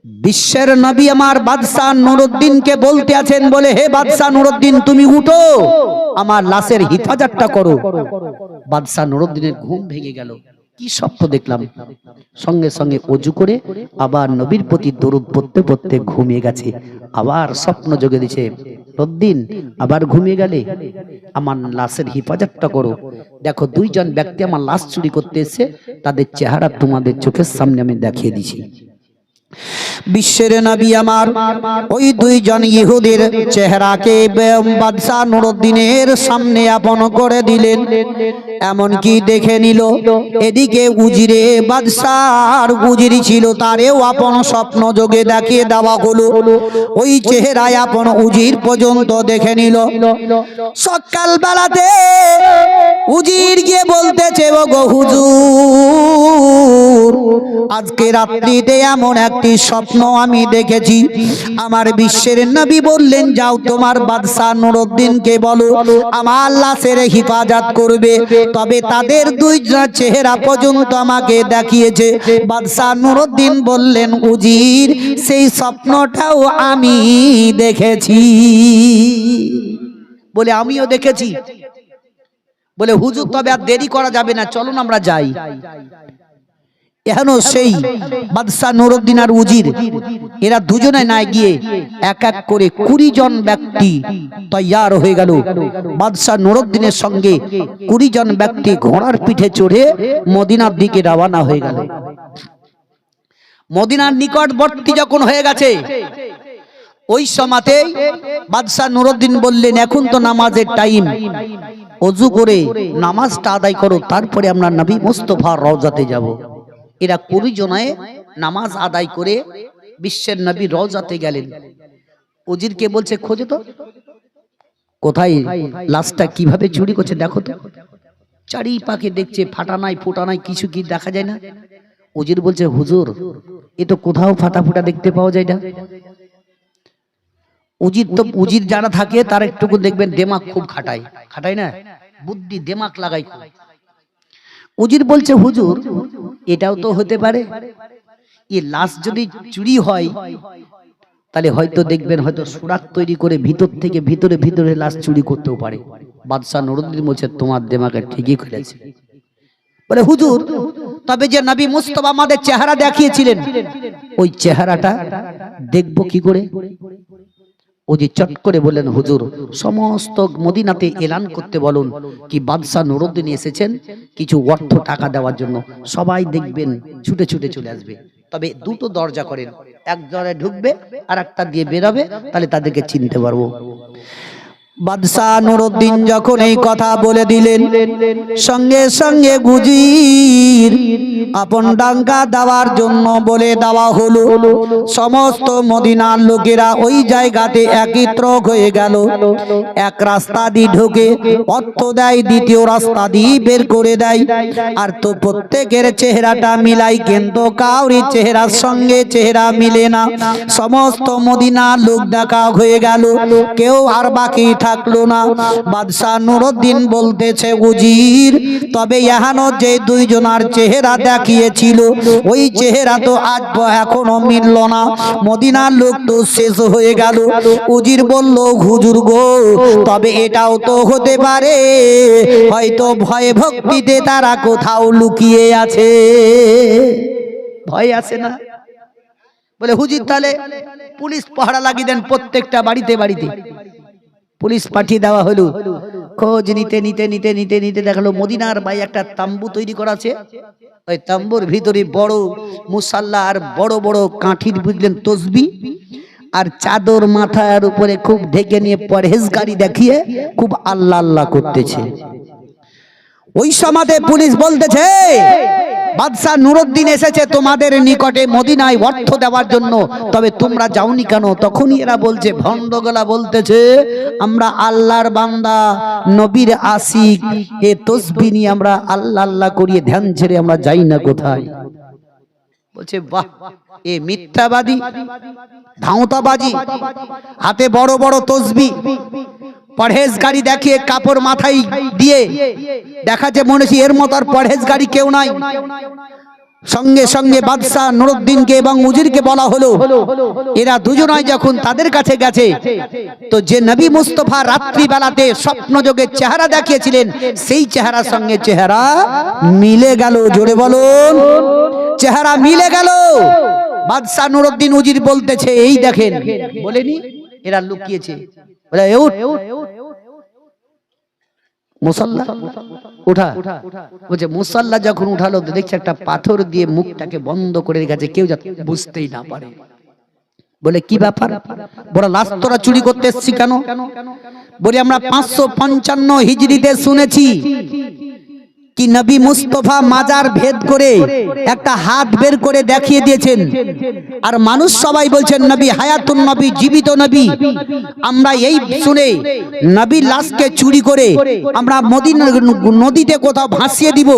বিশ্বের নবী আমার বাদশাহ নুরউদ্দিনকে বলতে আছেন, বলে হে বাদশাহ নুরউদ্দিন, তুমি উঠো, আমার লাশের হিফাজতটা করো। বাদশাহ নুরউদ্দিনের ঘুম ভেঙে গেল। কি স্বপ্ন দেখলাম! সঙ্গে সঙ্গে ওযু করে আবার নবীর প্রতি দরুদ পড়তে পড়তে ঘুমিয়ে গেছে। আবার স্বপ্ন যোগে দিছে, নুরউদ্দিন আবার ঘুমিয়ে গেলে, আমার লাশের হিফাজতটা করো। দেখো, দুইজন ব্যক্তি আমার লাশ চুরি করতে এসে, তাদের চেহারা তোমাদের চোখের সামনে আমি দেখিয়ে দিছি। বিশ্বের নবী আমার ওই দুইজন ইহুদির চেহারাকে বাদশাহ নুরউদ্দিনের সামনে আপন করে দিলেন। এমন কি দেখে নিল, এদিকে উজিরে বাদশাহর উজিরি ছিল, তারেও আপন স্বপ্ন যোগে দেখিয়ে দেওয়া হলো। ওই চেহারায় আপন উজির পর্যন্ত দেখে নিল। সকাল বেলাতে উজির গিয়ে বলতেছে, ও গো হুজুর, আজকে রাত্রিতে এমন একটি স্বপ্ন আমি দেখেছি। আমার বিশ্বের নবী বললেন, যাও তোমার বাদশাহ নুরউদ্দিনকে বলো আমার লাশের হিফাজত করবে। তবে তাদের দুইজন চেহারা পর্যন্ত আমাকে দেখিয়েছে। বাদশাহ নুরউদ্দিন বললেন, উজির, সেই স্বপ্নটাও আমি দেখেছি। বলে আমিও দেখেছি। বলে হুজুর, তবে আর দেরি করা যাবে না, চলুন আমরা যাই। এখনো সেই বাদশাহ নুরউদ্দিন আর উজির, এরা দুজনে না গিয়ে এক এক করে 20 জন ব্যক্তি তৈয়ার হয়ে গেল। বাদশাহ নুরউদ্দিনের সঙ্গে 20 জন ব্যক্তি ঘোড়ার পিঠে চড়ে মদিনার দিকে রওনা হয়ে গেল। মদিনার নিকটবর্তী যখন হয়ে গেছে, ওই সময়তে বাদশাহ নুরউদ্দিন বললেন, এখন তো নামাজের টাইম, ওযু করে নামাজটা আদায় করো, তারপরে আমরা নবী মুস্তাফার রওজাতে যাব। এরা 20 জনায় নামাজ আদায় করে বিশ্বের নবী রওজাতে গেলেন। উজিরকে বলছে, খোঁজো তো কোথায় লাশটা কিভাবে চুরি করছে, দেখো তো। চারিপাশে দেখছে, ফাটা নাই ফোটা নাই, কিছু কি দেখা যায় না। উজির বলছে, হুজুর, এ তো কোথাও ফাটা ফুটা দেখতে পাওয়া যায় না। উজির যারা থাকে তারা একটুকু দেখবেন দিমাগ খুব খাটায় না, বুদ্ধি দিমাগ লাগাই। উজির বলছে, হুজুর, এটাও তো হতে পারে, এই লাশ যদি চুরি হয় তাহলে হয়তো দেখবেন হয়তো সুরাক তৈরি করে ভিতর থেকে ভিতরে ভিতরে লাশ চুরি করতেও পারে। বাদশাহ নুরউদ্দিন বলছে, তোমার দিমাগে ঠিকই খুলেছে। বলে, হুজুর, তবে যে নবী মুস্তাফা আমাদের চেহারা দেখিয়েছিলেন, ওই চেহারাটা দেখবো কি করে? ওজি চট করে বললেন, হুজুর, সমস্ত মদিনাতে এলান করতে বলুন কি বাদশাহ নুরউদ্দিন এসেছেন কিছু অর্থ টাকা দেওয়ার জন্য, সবাই দেখবেন ছুটে ছুটে চলে আসবে। তবে দুটো দরজা করেন, এক দরজায় ঢুকবে আর একটা দিয়ে বেরোবে, তাহলে তাদেরকে চিনতে পারবো। বাদশাহ নুরউদ্দিন যখন এই কথা বলে দিলেন, সঙ্গে সঙ্গে উজির আপন ডাঙ্গা দেওয়ার জন্য বলে দেওয়া হলো। সমস্ত মদিনার লোকেরা ওই জায়গাতে একত্র হয়ে গেল। এক রাস্তা দিয়ে ঢুকে অর্থ দেয়, দ্বিতীয় রাস্তা দিয়ে বের করে দেয়। আর তো প্রত্যেকের চেহারাটা মিলাই, কিন্তু কাউরি চেহারার সঙ্গে চেহারা মিলে না। সমস্ত মদিনার লোক দেখা হয়ে গেল, কেউ আর বাকি থাকলো না। বাদশাহ নুরউদ্দিন বলতেছে, উজির, তবে এখনো যে দুইজনার চেহারা দেখিয়েছিল, ওই চেহারা তো আজ এখনো মিলল না। মদিনার লোক তো শেষ হয়ে গেল। উজির বলল, হুজুর গো, তবে এটাও তো হতে পারে, হয়তো ভয়ে ভক্তিতে তারা কোথাও লুকিয়ে আছে। ভয় আছে না? বলে, হুজুর, তাহলে পুলিশ পাহারা লাগিয়ে দেন প্রত্যেকটা বাড়িতে বাড়িতে। পুলিশ পাঠিয়ে দেওয়া হলো। খোঁজ নিতে নিতে নিতে নিতে নিতে দেখালো মদিনার ভাই একটা তাম্বু তৈরি করা আছে। ওই তাম্বুর ভিতরে বড় মুসাল্লা আর বড় বড় কাঠির বুঝলেন তসবি আর চাদর মাথার উপরে খুব ঢেকে নিয়ে পরহেজগারি দেখিয়ে খুব আল্লাহ আল্লাহ করতেছে। ওই সমাজে পুলিশ বলতেছে বাদশাহ নুরউদ্দিন এসেছে তোমাদের নিকটে মদিনায় অর্থ দেওয়ার জন্য, তবে তোমরা যাওনি কেন? তখনই এরা বলছে, ভণ্ডগলা বলতেছে, আমরা আল্লাহর বান্দা, নবীর আশিক, এ তসবিহ নিয়ে আমরা আল্লাহ আল্লাহ করিয়ে ধ্যান ছেড়ে আমরা যাই না কোথায়। বলছে বাহ, এ মিথ্যাবাদী, ধাওতাবাজি, হাতে বড় বড় তসবিহ, পরহেজগারি দেখিয়ে কাপড় মাথায় দিয়ে দেখাচ্ছে মনে হচ্ছে এর মতো আর পরহেজগারি কেউ নাই। সঙ্গে সঙ্গে বাদশাহ নুরউদ্দিনকে এবং উজিরকে বলা হলো, এরা দুজনাই যখন তাদের কাছে গেছে, তো যে নবী মুস্তাফা রাত্রি বেলাতে স্বপ্নযোগে চেহারা দেখিয়েছিলেন, সেই চেহারার সঙ্গে চেহারা মিলে গেল। জোরে বলুন, চেহারা মিলে গেল। বাদশাহ নুরউদ্দিন উজির বলতেছে, এই দেখেন, বলেনি এরা লুকিয়েছে। বলে মুসাল্লা উঠা। বলছে মুসাল্লা যখন উঠালো তো দেখছে একটা পাথর দিয়ে মুখটাকে বন্ধ করে রেখেছে, কেউ যাতে বুঝতেই না পারে। বলে কি ব্যাপার? বড় লাশ তোরা চুরি করতে এসছি কেন? বলে আমরা 555 হিজরিতে শুনেছি কি নবী মুস্তাফা মাজার ভেদ করে একটা হাত বের করে দেখিয়ে দিয়েছেন, আর মানুষ সবাই বলছেন নবী হায়াতুন নবী, জীবিত নবী। আমরা এই শুনে নবীর লাশকে চুরি করে আমরা মদিনা নদীতে কোথাও ভাসিয়ে দিব।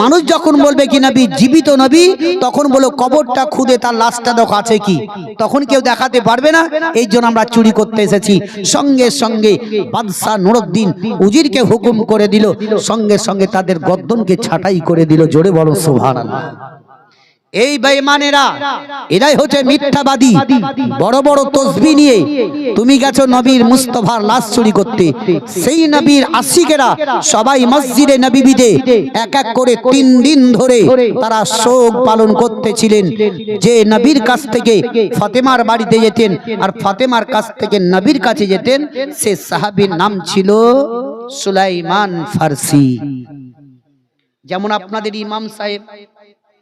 মানুষ যখন বলবে কি নবী জীবিত নবী, তখন বলো কবরটা খুদে তার লাশটা দেখো আছে কি, তখন কেউ দেখাতে পারবে না। এই জন্য আমরা চুরি করতে এসেছি। সঙ্গে সঙ্গে বাদশাহ নুরউদ্দিন উজিরকে হুকুম করে দিল, সঙ্গে সঙ্গে তাদের গর্দনকে ছাঁটাই করে দিল। জোরে বলো সুবহানাল্লাহ। এই বেঈমানেরা, এরাই হচ্ছে মিথ্যাবাদী। বড় বড় তসবিহ নিয়ে তুমি গেছো নবীর মুস্তাফার লাশ চুরি করতে। সেই নবীর আশিকেরা সবাই মসজিদে নববীতে এক এক করে 3 দিন ধরে তারা শোক পালন করতেছিলেন। যে নবীর কাছ থেকে ফাতেমার বাড়িতে যেতেন আর ফাতেমার কাছ থেকে নবীর কাছে যেতেন, সে সাহাবীর নাম ছিল সুলাইমান ফারসি। যেমন আপনাদের ইমাম সাহেব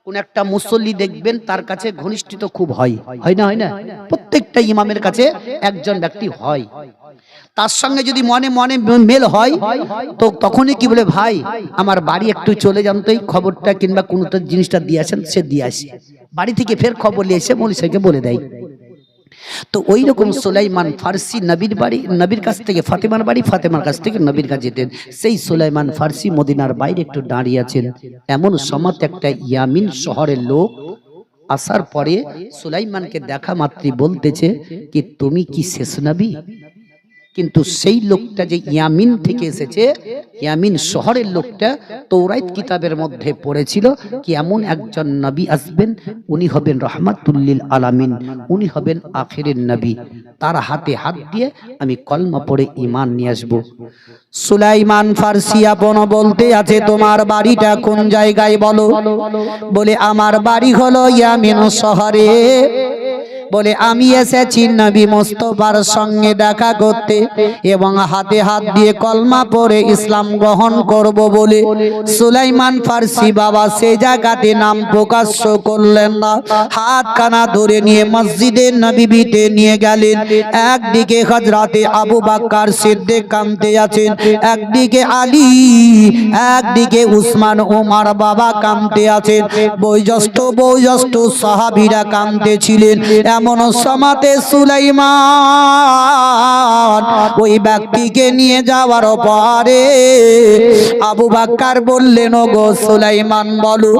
কোন একটা মুসল্লি দেখবেন তার কাছে ঘনিষ্ঠিত খুব হয়, হয় না? হয় না? প্রত্যেকটা ইমামের কাছে একজন ব্যক্তি হয়। তার সঙ্গে যদি মনে মনে মেল হয় তো তখনই কি বলে, ভাই আমার বাড়ি একটু চলে যান তো, এই খবরটা কিংবা কোনো জিনিসটা দিয়ে আসেন। সে দিয়ে আসে, বাড়ি থেকে ফের খবর নিয়ে এসে মৌলভী সাহেবকে বলে দেয়। তো ওই রকম সুলাইমান ফারসি নবীর বাড়ি, নবীর কাছ থেকে ফাতেমার বাড়ি, ফাতেমার কাছ থেকে নবীর কাছে যেতেন। সেই সুলাইমান ফারসি মদিনার বাইরে একটু দাঁড়িয়ে আছেন। এমন সময় একটা ইয়ামিন শহরের লোক আসার পরে সুলাইমানকে দেখা মাত্রই বলতেছে কি তুমি কি শেষ নবী? কিন্তু সেই লোকটা যে ইয়ামিন থেকে এসেছে, ইয়ামিন শহরের লোকটা তৌরাত কিতাবের মধ্যে পড়েছিল কি এমন একজন নবী আসবেন, উনি হবেন রহমাতুল লিল আলামিন, উনি হবেন আখিরের নবী। তার হাতে হাত দিয়ে আমি কলমা পড়ে ঈমান নিয়ে আসব। সুলাইমান ফারসি আপন বলতে আছে, তোমার বাড়িটা কোন জায়গায় বলো? বলে আমার বাড়ি হলো ইয়ামিন শহরে। বলে আমি এসেছি নবী মুস্তাফার সঙ্গে দেখা করতে এবং হাতে হাত দিয়ে কলমা পড়ে ইসলাম গ্রহণ করব বলে। সুলাইমান ফারসি বাবা সে জায়গাতে নাম প্রকাশ করলেন না, হাত কানা ধরে নিয়ে মসজিদে নববীতে নিয়ে গেলেন। একদিকে হযরতে আবু বকর সিদ্দিক কাঁদতে আছেন, একদিকে আলী, একদিকে উসমান ওমর বাবা কাঁদতে আছেন, বয়োজ্যেষ্ঠ সাহাবীরা কাঁদতেছিলেন। এমন সমাতে সুলাইমান ওই ব্যক্তিকে নিয়ে যাওয়ার পরে আবু বকর বললেন, ও গো সুলাইমান বলো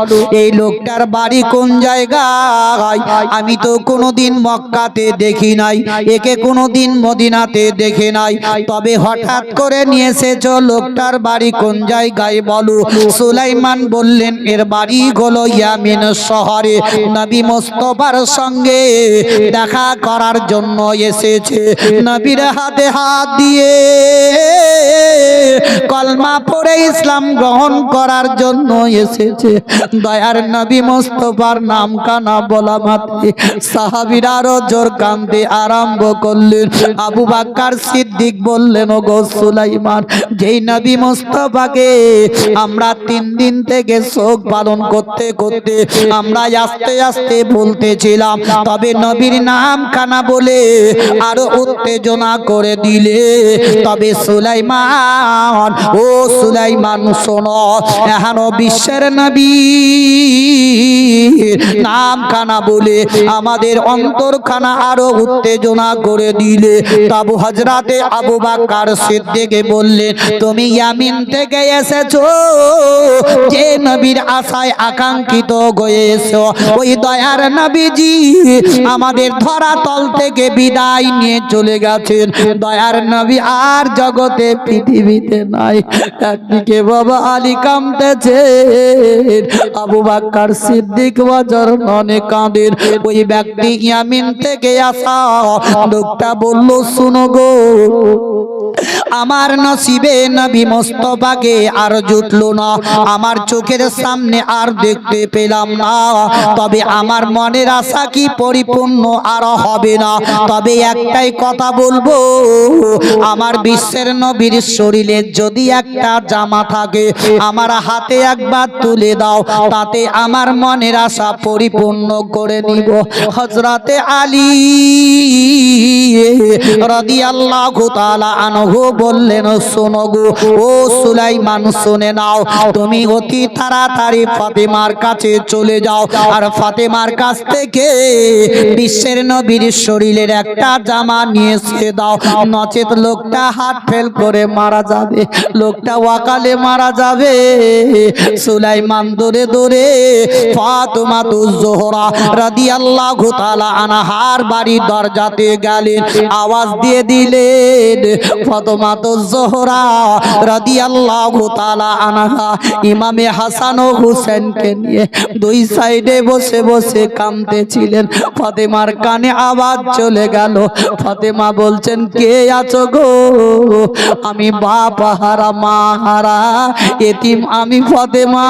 এই লোকটার বাড়ি কোন জায়গায়? আমি তো কোনোদিন মক্কাতে দেখি নাই, একে কোনোদিন মদিনাতে দেখি নাই, তবে হঠাৎ করে নিয়ে এসেছো, লোকটার বাড়ি কোন জায়গায় বলো। সুলাইমান বললেন এর বাড়ি হলো ইয়ামিন শহরে, নবী মুস্তাফার সঙ্গে দেখা করার জন্য এসেছে, নবীর হাতে হাত দিয়ে কলমা পড়ে ইসলাম গ্রহণ করার জন্য এসেছে। দয়ার নবী মুস্তাফার নাম কানা বলা মাত্রই সাহাবীরা আরো জোর কাঁদতে আরম্ভ করলেন। আবু বকর সিদ্দিক বললেন, ও গো সুলাইমান, যেই নবী মুস্তাফাকে আমরা 3 দিন থেকে শোক পালন করতে করতে আমরা আস্তে আস্তে বলতেছিলাম, তবে নবীর নাম কানা বলে আরো উত্তেজনা করে দিলে। তবে সুলাইমান, ও সুলাইমান শোনো, এখনো বিশ্বের নবী নাম কানা বলে আমাদের অন্তরখানা আরো উত্তেজনা করে দিলে। তবু হযরতে আবু বকর সিদ্দিক বললেন, তুমি ইয়ামিন থেকে এসেছো, যে নবীর আশায় আকাঙ্ক্ষিত হয়েছো, ওই দয়ার নবীজি আমাদের ধরাতল থেকে বিদায় নিয়ে চলে গেছেন। দয়ার নবী আর জগতে পৃথিবীতে নাই। একদিকে বাবা আলী কাঁদতেছে, আবু বকর সিদ্দিক ওয়াজর ননে কাঁদেন। ওই ব্যক্তি ইয়ামিন থেকে আসা লোকটা বলল, শুনো গো, আমার নসিবে নবী মুস্তাফাকে আর জুটলো না, আমার চোখের সামনে আর দেখতে পেলাম না। তবে আমার মনের আশা কি পরিপূর্ণ আর হবে না। তবে একটাই কথা বলবো, আমার বিশ্বের নবীর শরীরে যদি একটা জামা থাকে, আমার হাতে একবার তুলে দাও, তাতে আমার মনের আশা পরিপূর্ণ করে নিব। হযরতে আলী রাদিয়াল্লাহু তাআলা আনহু বললেন, শোনো গো, ও সুলাইমান শুনে নাও, তুমি অতি তাড়াতাড়ি ফাতেমার কাছে চলে যাও, আর ফাতেমার কাছ থেকে বিশ্বের নবীর শরীরের একটা জামা নিয়ে এসে দাও, নচেত লোকটা হাত ফেল করে মারা যাবে, লোকটা ওয়াকালে মারা যাবে। সুলাইমান দৌড়ে দৌড়ে ফাতেমাতুজ জোহরা রাদিয়াল্লাহু তাআলা আনহার বাড়ির দরজাতে গেলেন, আওয়াজ দিয়ে দিলেন, ফাতেমাতুজ জোহরা রাদিয়াল্লাহু তাআলা আনহা ইমামে হাসান ও হুসেনকে নিয়ে দুই সাইডে বসে বসে কাঁদতেছিলেন। ফাতেমার কানে আওয়াজ চলে গেল, ফাতেমা বলছেন, কে আছো গো? আমি বাপ হারা মা হারা এতিম আমি ফাতেমা,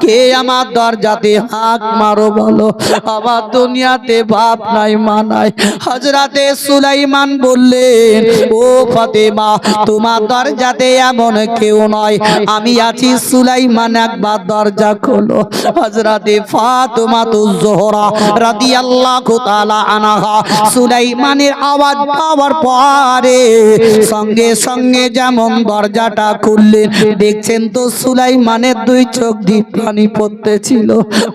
কে আমার দরজাতে হাত মারো বলো, আমার দুনিয়াতে বাপ নাই মা নাই। হযরতে সুলাইমান বললেন, ও ফাতেমা, তোমার দরজাতে এমন কেউ নয়, আমি আছি। সুলাইমান একবার দরজা খোলো। হযরতে ফাতেমাতুজ জোহরা রাদিয়াল্লাহু তাআলা আনহা সুলাইমানের আওয়াজ পাওয়ার পরে সঙ্গে সঙ্গে যেমন দরজাটা খুললেন, দেখছেন তো সুলাইমানের দুই চোখ দিয়ে পানি পড়তেছিল,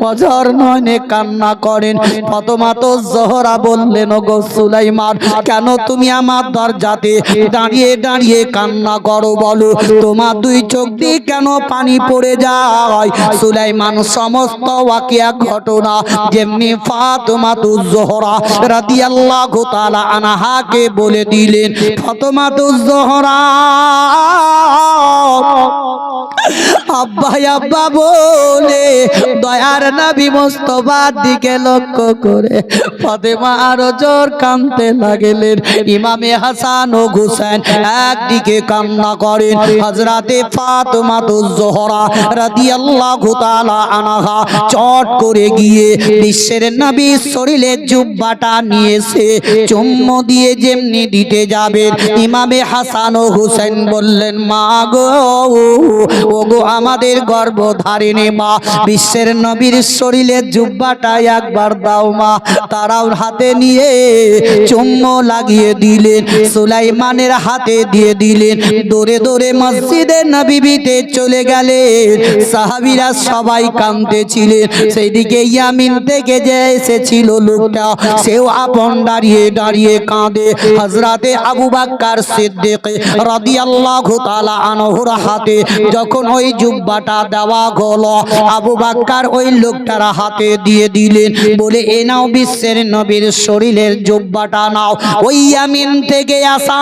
অঝর নয়নে কান্না করেন। ফাতেমাতুজ জোহরা বললেন, ও গো সুলাইমান, কেন তুমি আমার দরজাতে দাঁড়িয়ে দাঁড়িয়ে কান্না করো বলো, তোমার দুই চোখ দিয়ে কেন পানি পড়ে যায়? সুলাইমান সমস্ত ওয়াকিয়া ঘটনা যেমনি ফাতেমাতুজ জোহরা রাদিয়াল্লাহু তাআলা আনহাকে বলে দিলেন। ফাতেমাতুজ জোহরা আব্বা আব্বা বলে দয়ার নবী মুস্তাফার দিকে লক্ষ্য করে ফাতেমা আরো জোর কাঁদতে লাগলেন। ইমামে হাসান ও হুসেন একদিকে কান্না করেন। হযরতে ফাতেমাতুজ জোহরা রাদিয়াল্লাহু তাআলা আনহা চট করে গিয়ে বিশ্বের নবীর শরীরের জুব্বাটা নিয়ে এসে চুম্মু দিয়ে যেমনি দিতে যাবেন, ইমামে হাসান ও হুসেন বললেন, মা গো, ও গো আমাদের গর্ভধারিণী মা, বিশ্বের নবীর শরীরের জুব্বাটা একবার দাও মা। তারাও হাতে নিয়ে চুম্মু লাগিয়ে দিলেন, সুলাইমানের হাতে দিয়ে দিলেন। দৌড়ে দৌড়ে মসজিদে নববীতে চলে গেলেন। সাহাবীরা সবাই কাঁদতেছিলেন। সেইদিকে ইয়ামিন থেকে যে এসেছিল লোকটা, সেও আপন দাঁড়িয়ে দাঁড়িয়ে কাঁদে। হযরতে আবু বকর সিদ্দিক রাদিয়াল্লাহু তাআলা আনহুর হাতে যখন ওই জুব্বাটা দেওয়া হলো, আবু বকর ওই লোকটার হাতে দিয়ে দিলেন, বলে এ নাও বিশ্বের নবীর শরীরের জুব্বাটা নাও। ওই ইয়ামিন থেকে আসা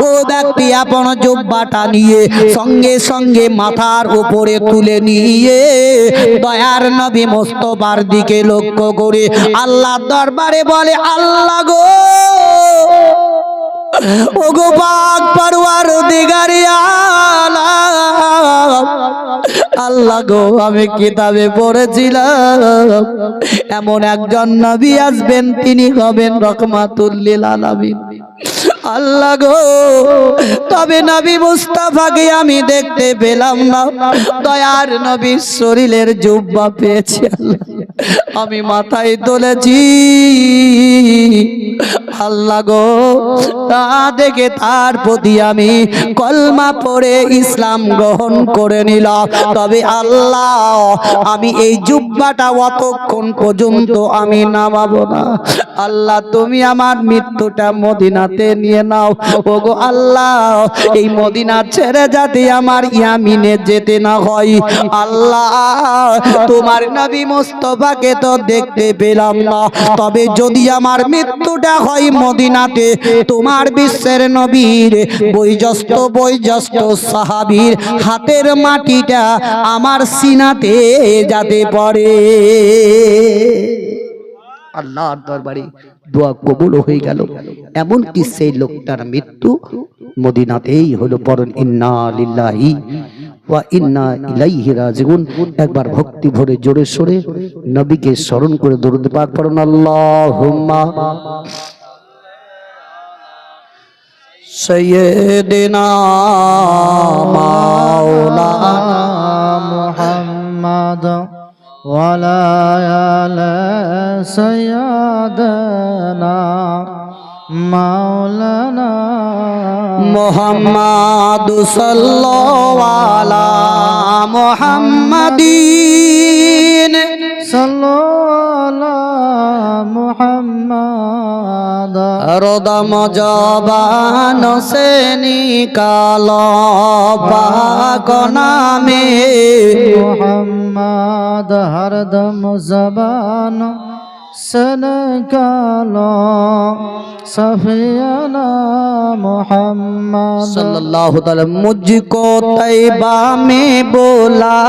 ও ব্যক্তি আপন জুব্বাটা নিয়ে সঙ্গে সঙ্গে মাথার উপরে তুলে নিয়ে দয়ার নবী মুস্তাফার দিকে লক্ষ্য করে আল্লাহর দরবারে বলে, আল্লাহ গো, ও গো পাক পরওয়ারদিগারে আলাম, আল্লাহ গো, আমি কিতাবে পড়েছিলাম এমন একজন নবী আসবেন, তিনি হবেন রহমাতুল লিল আলামিন। আল্লাহ গো, তবে নবী মুস্তাফাকে আমি দেখতে পেলাম না। দয়ার নবীর শরীরের জুব্বা পেয়েছি আল্লাহ, আমি মাথায় তুলেছি আল্লাহ গো, তা দেখে তার প্রতি আমি কলমা পড়ে ইসলাম গ্রহণ করে নিলাম। তবে আল্লাহ, আমি এই জুব্বাটা অতক্ষণ পর্যন্ত আমি নামাবো না। আল্লাহ, তুমি আমার মৃত্যুটা মদিনাতে নিয়ে নাও। ওগো আল্লাহ, এই মদিনা ছেড়ে যাতে আমার ইয়ামিনে যেতে না হয়। আল্লাহ, তোমার নবী মুস্তাফাকে তো দেখতে পেলাম না, তবে যদি আমার মৃত্যুটা হয় মদিনাতে, তোমার বিশ্বের নবীর বয়োজ্যেষ্ঠ সাহাবীর হাতের মাটিটা আমার সিনাতে যাতে পড়ে। আল্লাহর দরবারে দোয়া কবুল হয়ে গেল। এমনকি সেই লোকটার মৃত্যু মদিনাতেই হলো। পড়েন ইন্না লিল্লাহি ওয়া ইন্না ইলাইহি রাজিউন। একবার ভক্তি ভরে জোরে সোরে নবীকে স্মরণ করে দরুদ পাক পড়ুন। আল্লাহুম্মা সাইয়্যিদিনা মাওলানা মুহাম্মাদ ওয়া লা আলা সাইয়্যিদিনা মাওলানা মুহাম্মাদ সাল্লাল্লাহু আলা মুহাম্মাদিন সাল্লাল্লাহু মুহাম্মাদ রদম জবান সে নিকালো পাক নামে মুহাম্মাদ হরদম জবান से निकालो सफियाना मुहम्मद सल्लल्लाहु अलैहि वसल्लम। मुझको तैबा में बुला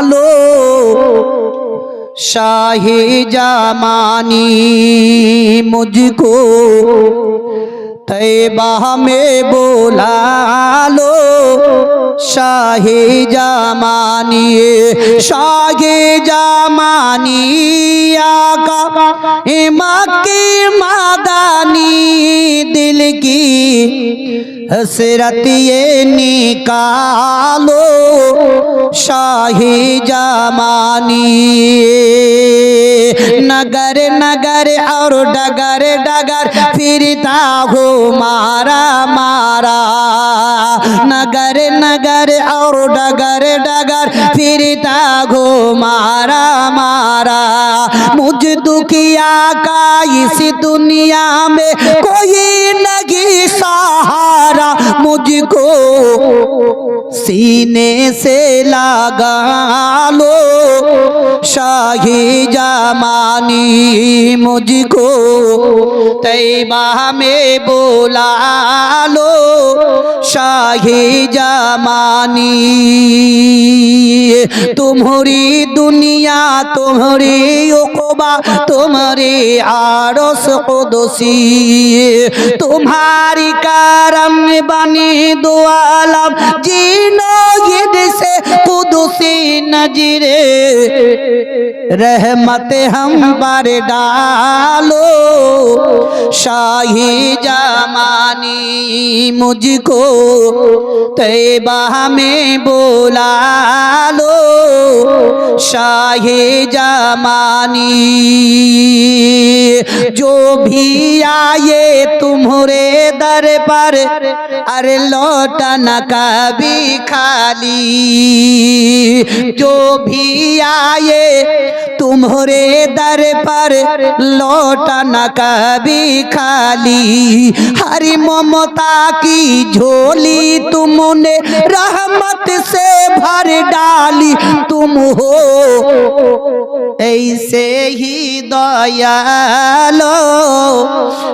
लो शाही जमानी, मुझको तैबा में बुला लो शाही जमानी। शाही जमानी आका मक्की मदानी, दिल की हसरत ये निकालो शाही जमानी। नगर नगर और डगर डगर फिरता हो मारा मारा, नगर नगर और डगर डगर फिरता हो मारा मारा। मुझ दुखिया का इस दुनिया में कोई नहीं सहारा, मुझको सीने से लगा लो शाही जमानी, मुझको तैबा में बुला लो शाही जमानी। तुम्हारी दुनिया तुम्हारी उक़बा तुम्हारी आरस कुदसी, तुम्हारी करम बनी दो आलम जीनो ईद से कुदसी नजरे रहमत हम पर डालो शाही जमानी, मुझको तैबा में बुला लो शाही जमानी। जो भी आए तुम्हारे दर पर अरे लौटा न कभी खाली, जो भी आए तुम्हारे दर पर लौटा न कभी खाली। हरी ममता की झोली तुमने रहमत से भर डाली, तुम हो ऐसे ही दयालो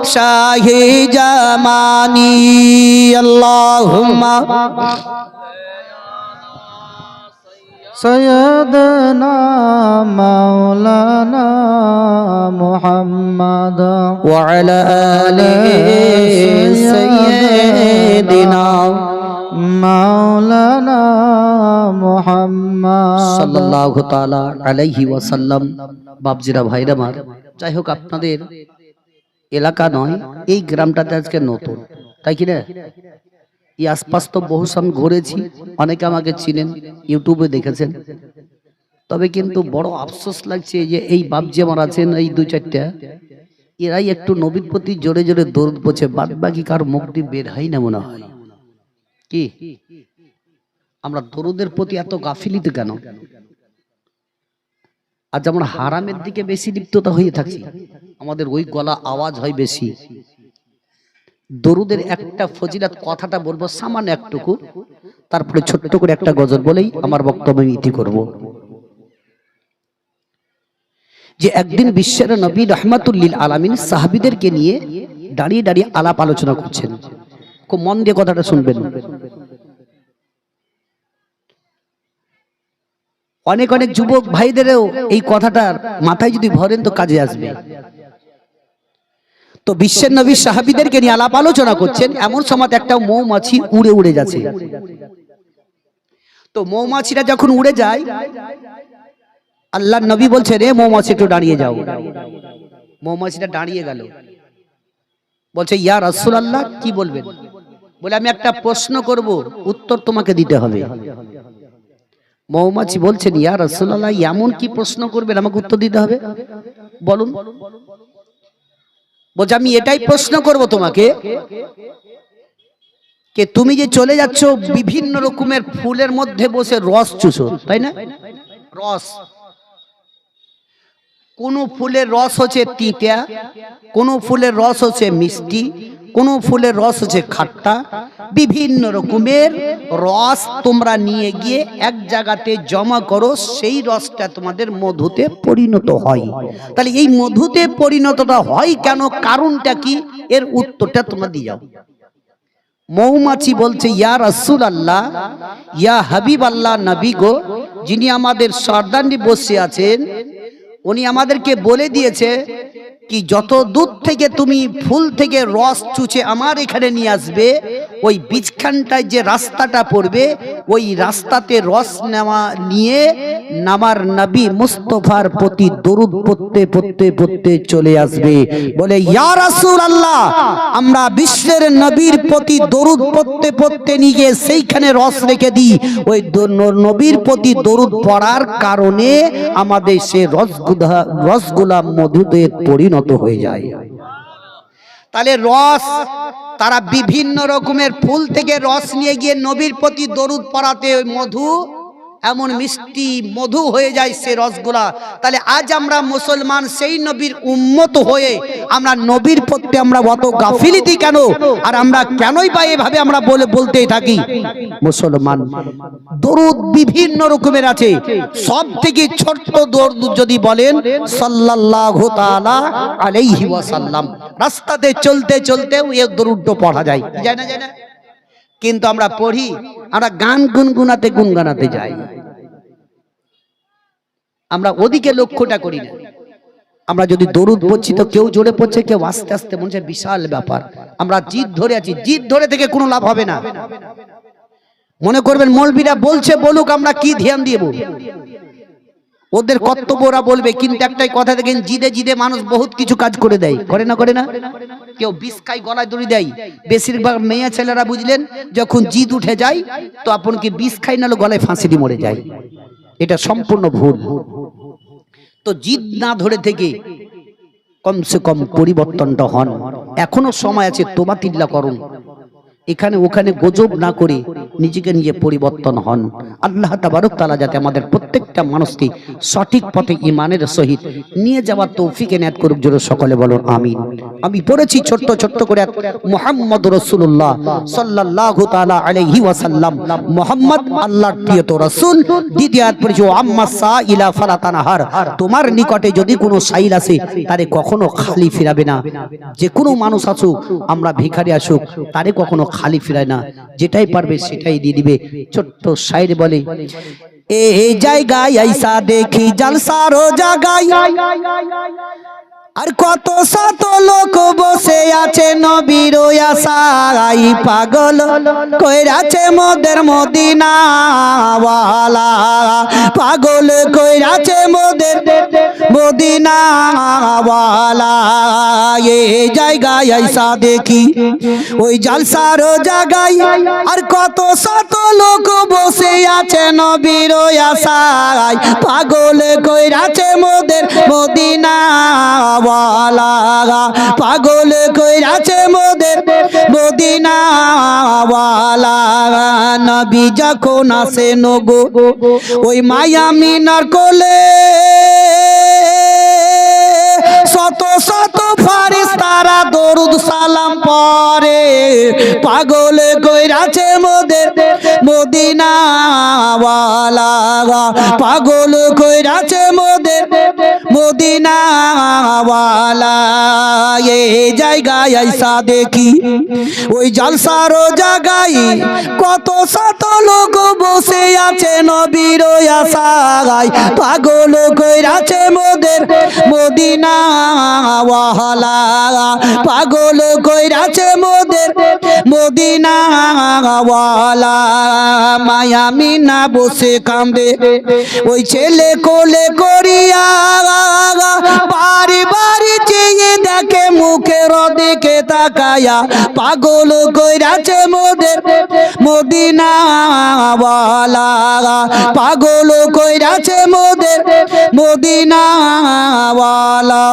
शाही जमानी। अल्लाहुम्मा सैयदना मौलाना मुहम्मद व अला आलि सय्यिदिना मौलाना मुहम्मद সাল্লাল্লাহু তাআলা আলাইহি ওয়াসাল্লাম। বাপজিরা ভাইরা আমার, যাই হোক আপনাদের এলাকা নয়, এই গ্রামটাতে আজকে নতুন, তাই কি না? এই আশপাশ তো বহু আমি ঘুরেছি, অনেকে আমাকে চিনেন, ইউটিউবে দেখেছেন। তবে কিন্তু বড় আফসোস লাগছে যে এই বাপ যে আমার আছেন, এই দুই চারটা, এরাই একটু নবীর প্রতি জোরে জোরে দরুদ পড়ছে, বাদ বাকি কার মুখ দিয়ে বের হয় না মনে হয়। কি আমরা দরুদের প্রতি এত গাফিলিত কেন? আজ আমরা হারামের দিকে বেশি লিপ্ততা হয়ে থাকছি, আমাদের ওই গলা আওয়াজ হয় বেশি। দরুদের একটা ফজিলত কথাটা বলবো সামান্য একটুকু, তারপরে ছোট্ট করে একটা গজল বলেই আমার বক্তব্য ইতি করব। যে একদিন বিশ্বের নবী রাহমাতুল লিল আলামিন সাহাবীদেরকে নিয়ে দাঁড়িয়ে দাঁড়িয়ে আলাপ আলোচনা করছেন। খুব মন দিয়ে কথাটা শুনবেন। অনেক অনেক যুবক ভাইদেরও এই কথাটার মাথায় যদি ভরেন তো কাজে আসবে। তো বিশ্বের নবী সাহাবীদেরকে নিয়ে আলাপ আলোচনা করছেন, এমন সময় একটা মৌমাছি উড়ে উড়ে যাচ্ছে। তো মৌমাছিটা যখন উড়ে যায়, আল্লাহর নবী বলছে, রে মৌমাছি একটু দাঁড়িয়ে যাও। মৌমাছিটা দাঁড়িয়ে গেল, বলছে, ইয়া রাসূলুল্লাহ, কি বলবেন? বলে, আমি একটা প্রশ্ন করব, উত্তর তোমাকে দিতে হবে। মৌমাছি বলছেন, ইয়া রাসূলুল্লাহ, এমন কি প্রশ্ন করবেন আমাকে উত্তর দিতে হবে, বলুন। বলছে, আমি এটাই প্রশ্ন করব তোমাকে, কে তুমি যে চলে যাচ্ছ বিভিন্ন রকমের ফুলের মধ্যে বসে রস চুষো, তাই না? রস, কোন ফুলের রস হচ্ছে তিতা, কোন ফুলের রস হচ্ছে মিষ্টি, কোন ফুলের রস হচ্ছে খাট্টা, বিভিন্ন রকমের রস তোমরা নিয়ে গিয়ে এক জায়গাতে জমা করো, সেই রসটা তোমাদের মধুতে পরিণত হয়। তাহলে এই মধুতে পরিণতটা হয় কেন, কারণটা কি, এর উত্তরটা তোমরা দিয়ে যাও। মৌমাছি বলছে, ইয়া রাসূলুল্লাহ, ইয়া হাবিবাল্লাহ, নবী গো, যিনি আমাদের সর্দারনি বসে আছেন, উনি আমাদেরকে বলে দিয়েছে কি যত দূর থেকে তুমি ফুল থেকে রস চুচে আমার এখানে নিয়ে আসবে, ওই বীজখানটায় যে রাস্তাটা পড়বে, ওই রাস্তাতে রস নেওয়া নিয়ে আমার নবী মুস্তাফার প্রতি দরুদ পড়তে পড়তে পড়তে চলে আসবে। বলে, ইয়া রাসূলুল্লাহ, আমরা বিশ্বের নবীর প্রতি দরুদ পড়তে পড়তে নিয়ে সেইখানে রস রেখে দিই, ওই নবীর প্রতি দরুদ পড়ার কারণে আমাদের সে রসগুলা মধুতে পরিণত হয়ে যায়। তাহলে রস, তারা বিভিন্ন রকমের ফুল থেকে রস নিয়ে গিয়ে নবীর প্রতি দরুদ পড়াতে ওই মধু এমন মিষ্টি মধু হয়ে যায় সে রসগুলা। তাহলে আজ আমরা মুসলমান সেই নবীর উম্মত হয়ে আমরা নবীর প্রতি আমরা অত গাফিলতি কেন, আর আমরা কেনই বা এভাবে আমরা বলতেই থাকি? মুসলমান দরুদ বিভিন্ন রকমের আছে, সব থেকে ছোট্ট দরুদ যদি বলেন সাল্লাল্লাহু তাআলা আলাইহি ওয়াসাল্লাম, রাস্তাতে চলতে চলতেও এই দরুদটা পড়া যায়, যায় না? যায় না? কিন্তু আমরা পড়ি, আমরা গান গুনগানাতে যাই, আমরা ওদিকে লক্ষ্যটা করি না। আমরা যদি দরুদ পড়ছি তো কেউ জোরে পড়ছে, কেউ আস্তে আস্তে, মনে হচ্ছে বিশাল ব্যাপার। আমরা জিদ ধরে আছি, জিদ ধরে থেকে কোনো লাভ হবে না। মনে করবেন মৌলবীরা বলছে বলুক, আমরা কি ধ্যান দিব? ওদের কর্তব্য ওরা বলবে, কিন্তু একটাই কথা দেখেন, জিদে জিদে মানুষ বহুত কিছু কাজ করে দেয়, করে না? করে না? কেউ বিষ খাই, গলায় দড়ি দেয়। বেশিরভাগ মেয়ে ছেলেরা বুঝলেন যখন জিদ উঠে যায় তো আপন কি বিষ খাই, নাহলে গলায় ফাঁসি দিয়ে মরে যায়। এটা সম্পূর্ণ ভুল। তো জিদ না ধরে থেকে কমসে কম পরিবর্তনটা হন। এখনো সময় আছে, তোবা তিল্লা করুন, এখানে ওখানে গজব না করে নিজেকে নিজে পরিবর্তন হন। আল্লাহ তাবারক তাআলা যাতে আমাদের প্রত্যেকটা মানুষকে সঠিক পথে ঈমানের সহিত নিয়ে যাওয়ার তৌফিক এনায়েত করুক। জোরে সকলে বলুন আমিন। আমি পড়েছি ছোট্ট ছোট্ট করে, মুহাম্মদ রাসূলুল্লাহ সাল্লাল্লাহু তাআলা আলাইহি ওয়াসাল্লাম, মুহাম্মদ আল্লাহর প্রিয় রাসূল। দ্বিতীয় আয়াত পড়েছি, আম্মা সাইলা ফালা তানহার, তোমার নিকটে যদি কোনো সাইল আসে তারে কখনো খালি ফিরাবে না। যে কোনো মানুষ আসুক, আমরা ভিখারি আসুক, তারে কখনো খালি ফিরায় না, যেটাই পারবে সেটাই দিয়ে দিবে। ছোট্ট শায়রে বলে, এই জায়গায় আইসা দেখি জলসার জায়গায়, আর কত শত লোক বসে আছে নবীর আশায়, পাগল কইরাছে মোদের মদিনা ওয়ালা, পাগল কইরাছে মোদের মদিনা ওয়ালা। এই জায়গায় আইসা দেখি ওই জালসার জায়গায় আর কত শত লোক বসে আছে নবীর আশায় পাগল কইরাছে মোদের মদিনা ওয়ালা পাগল কইরাছে মোদের মদিনা ওয়ালা নবী যখন আসে নগো ওই মায়া মিনার কোলে শত শত ফারিস্তারা দরুদ সালাম পরে পাগল কইরাছে মোদের মদিনা ওয়ালা পাগল কইরাছে মোদের মদিনা ওয়ালা এই জায়গায় আইসা দেখি ওই জালসার জায়গায় কত শত লোক বসে আছে নবীর আশায় পাগল কইরাছে মোদের মদিনা ওয়ালা পাগল কইরাছে মোদের মদিনা ওয়ালা মায়া মিনা বসে কান্দে ওই ছেলে কোলে করিয়া বাড়ি বাড়ি চেয়ে দেখে মুখের দিকে তাকায়া পাগল কইরাছে মোদের মদিনা ওয়ালা পাগল কইরাছে মোদের মদিনা ওয়ালা।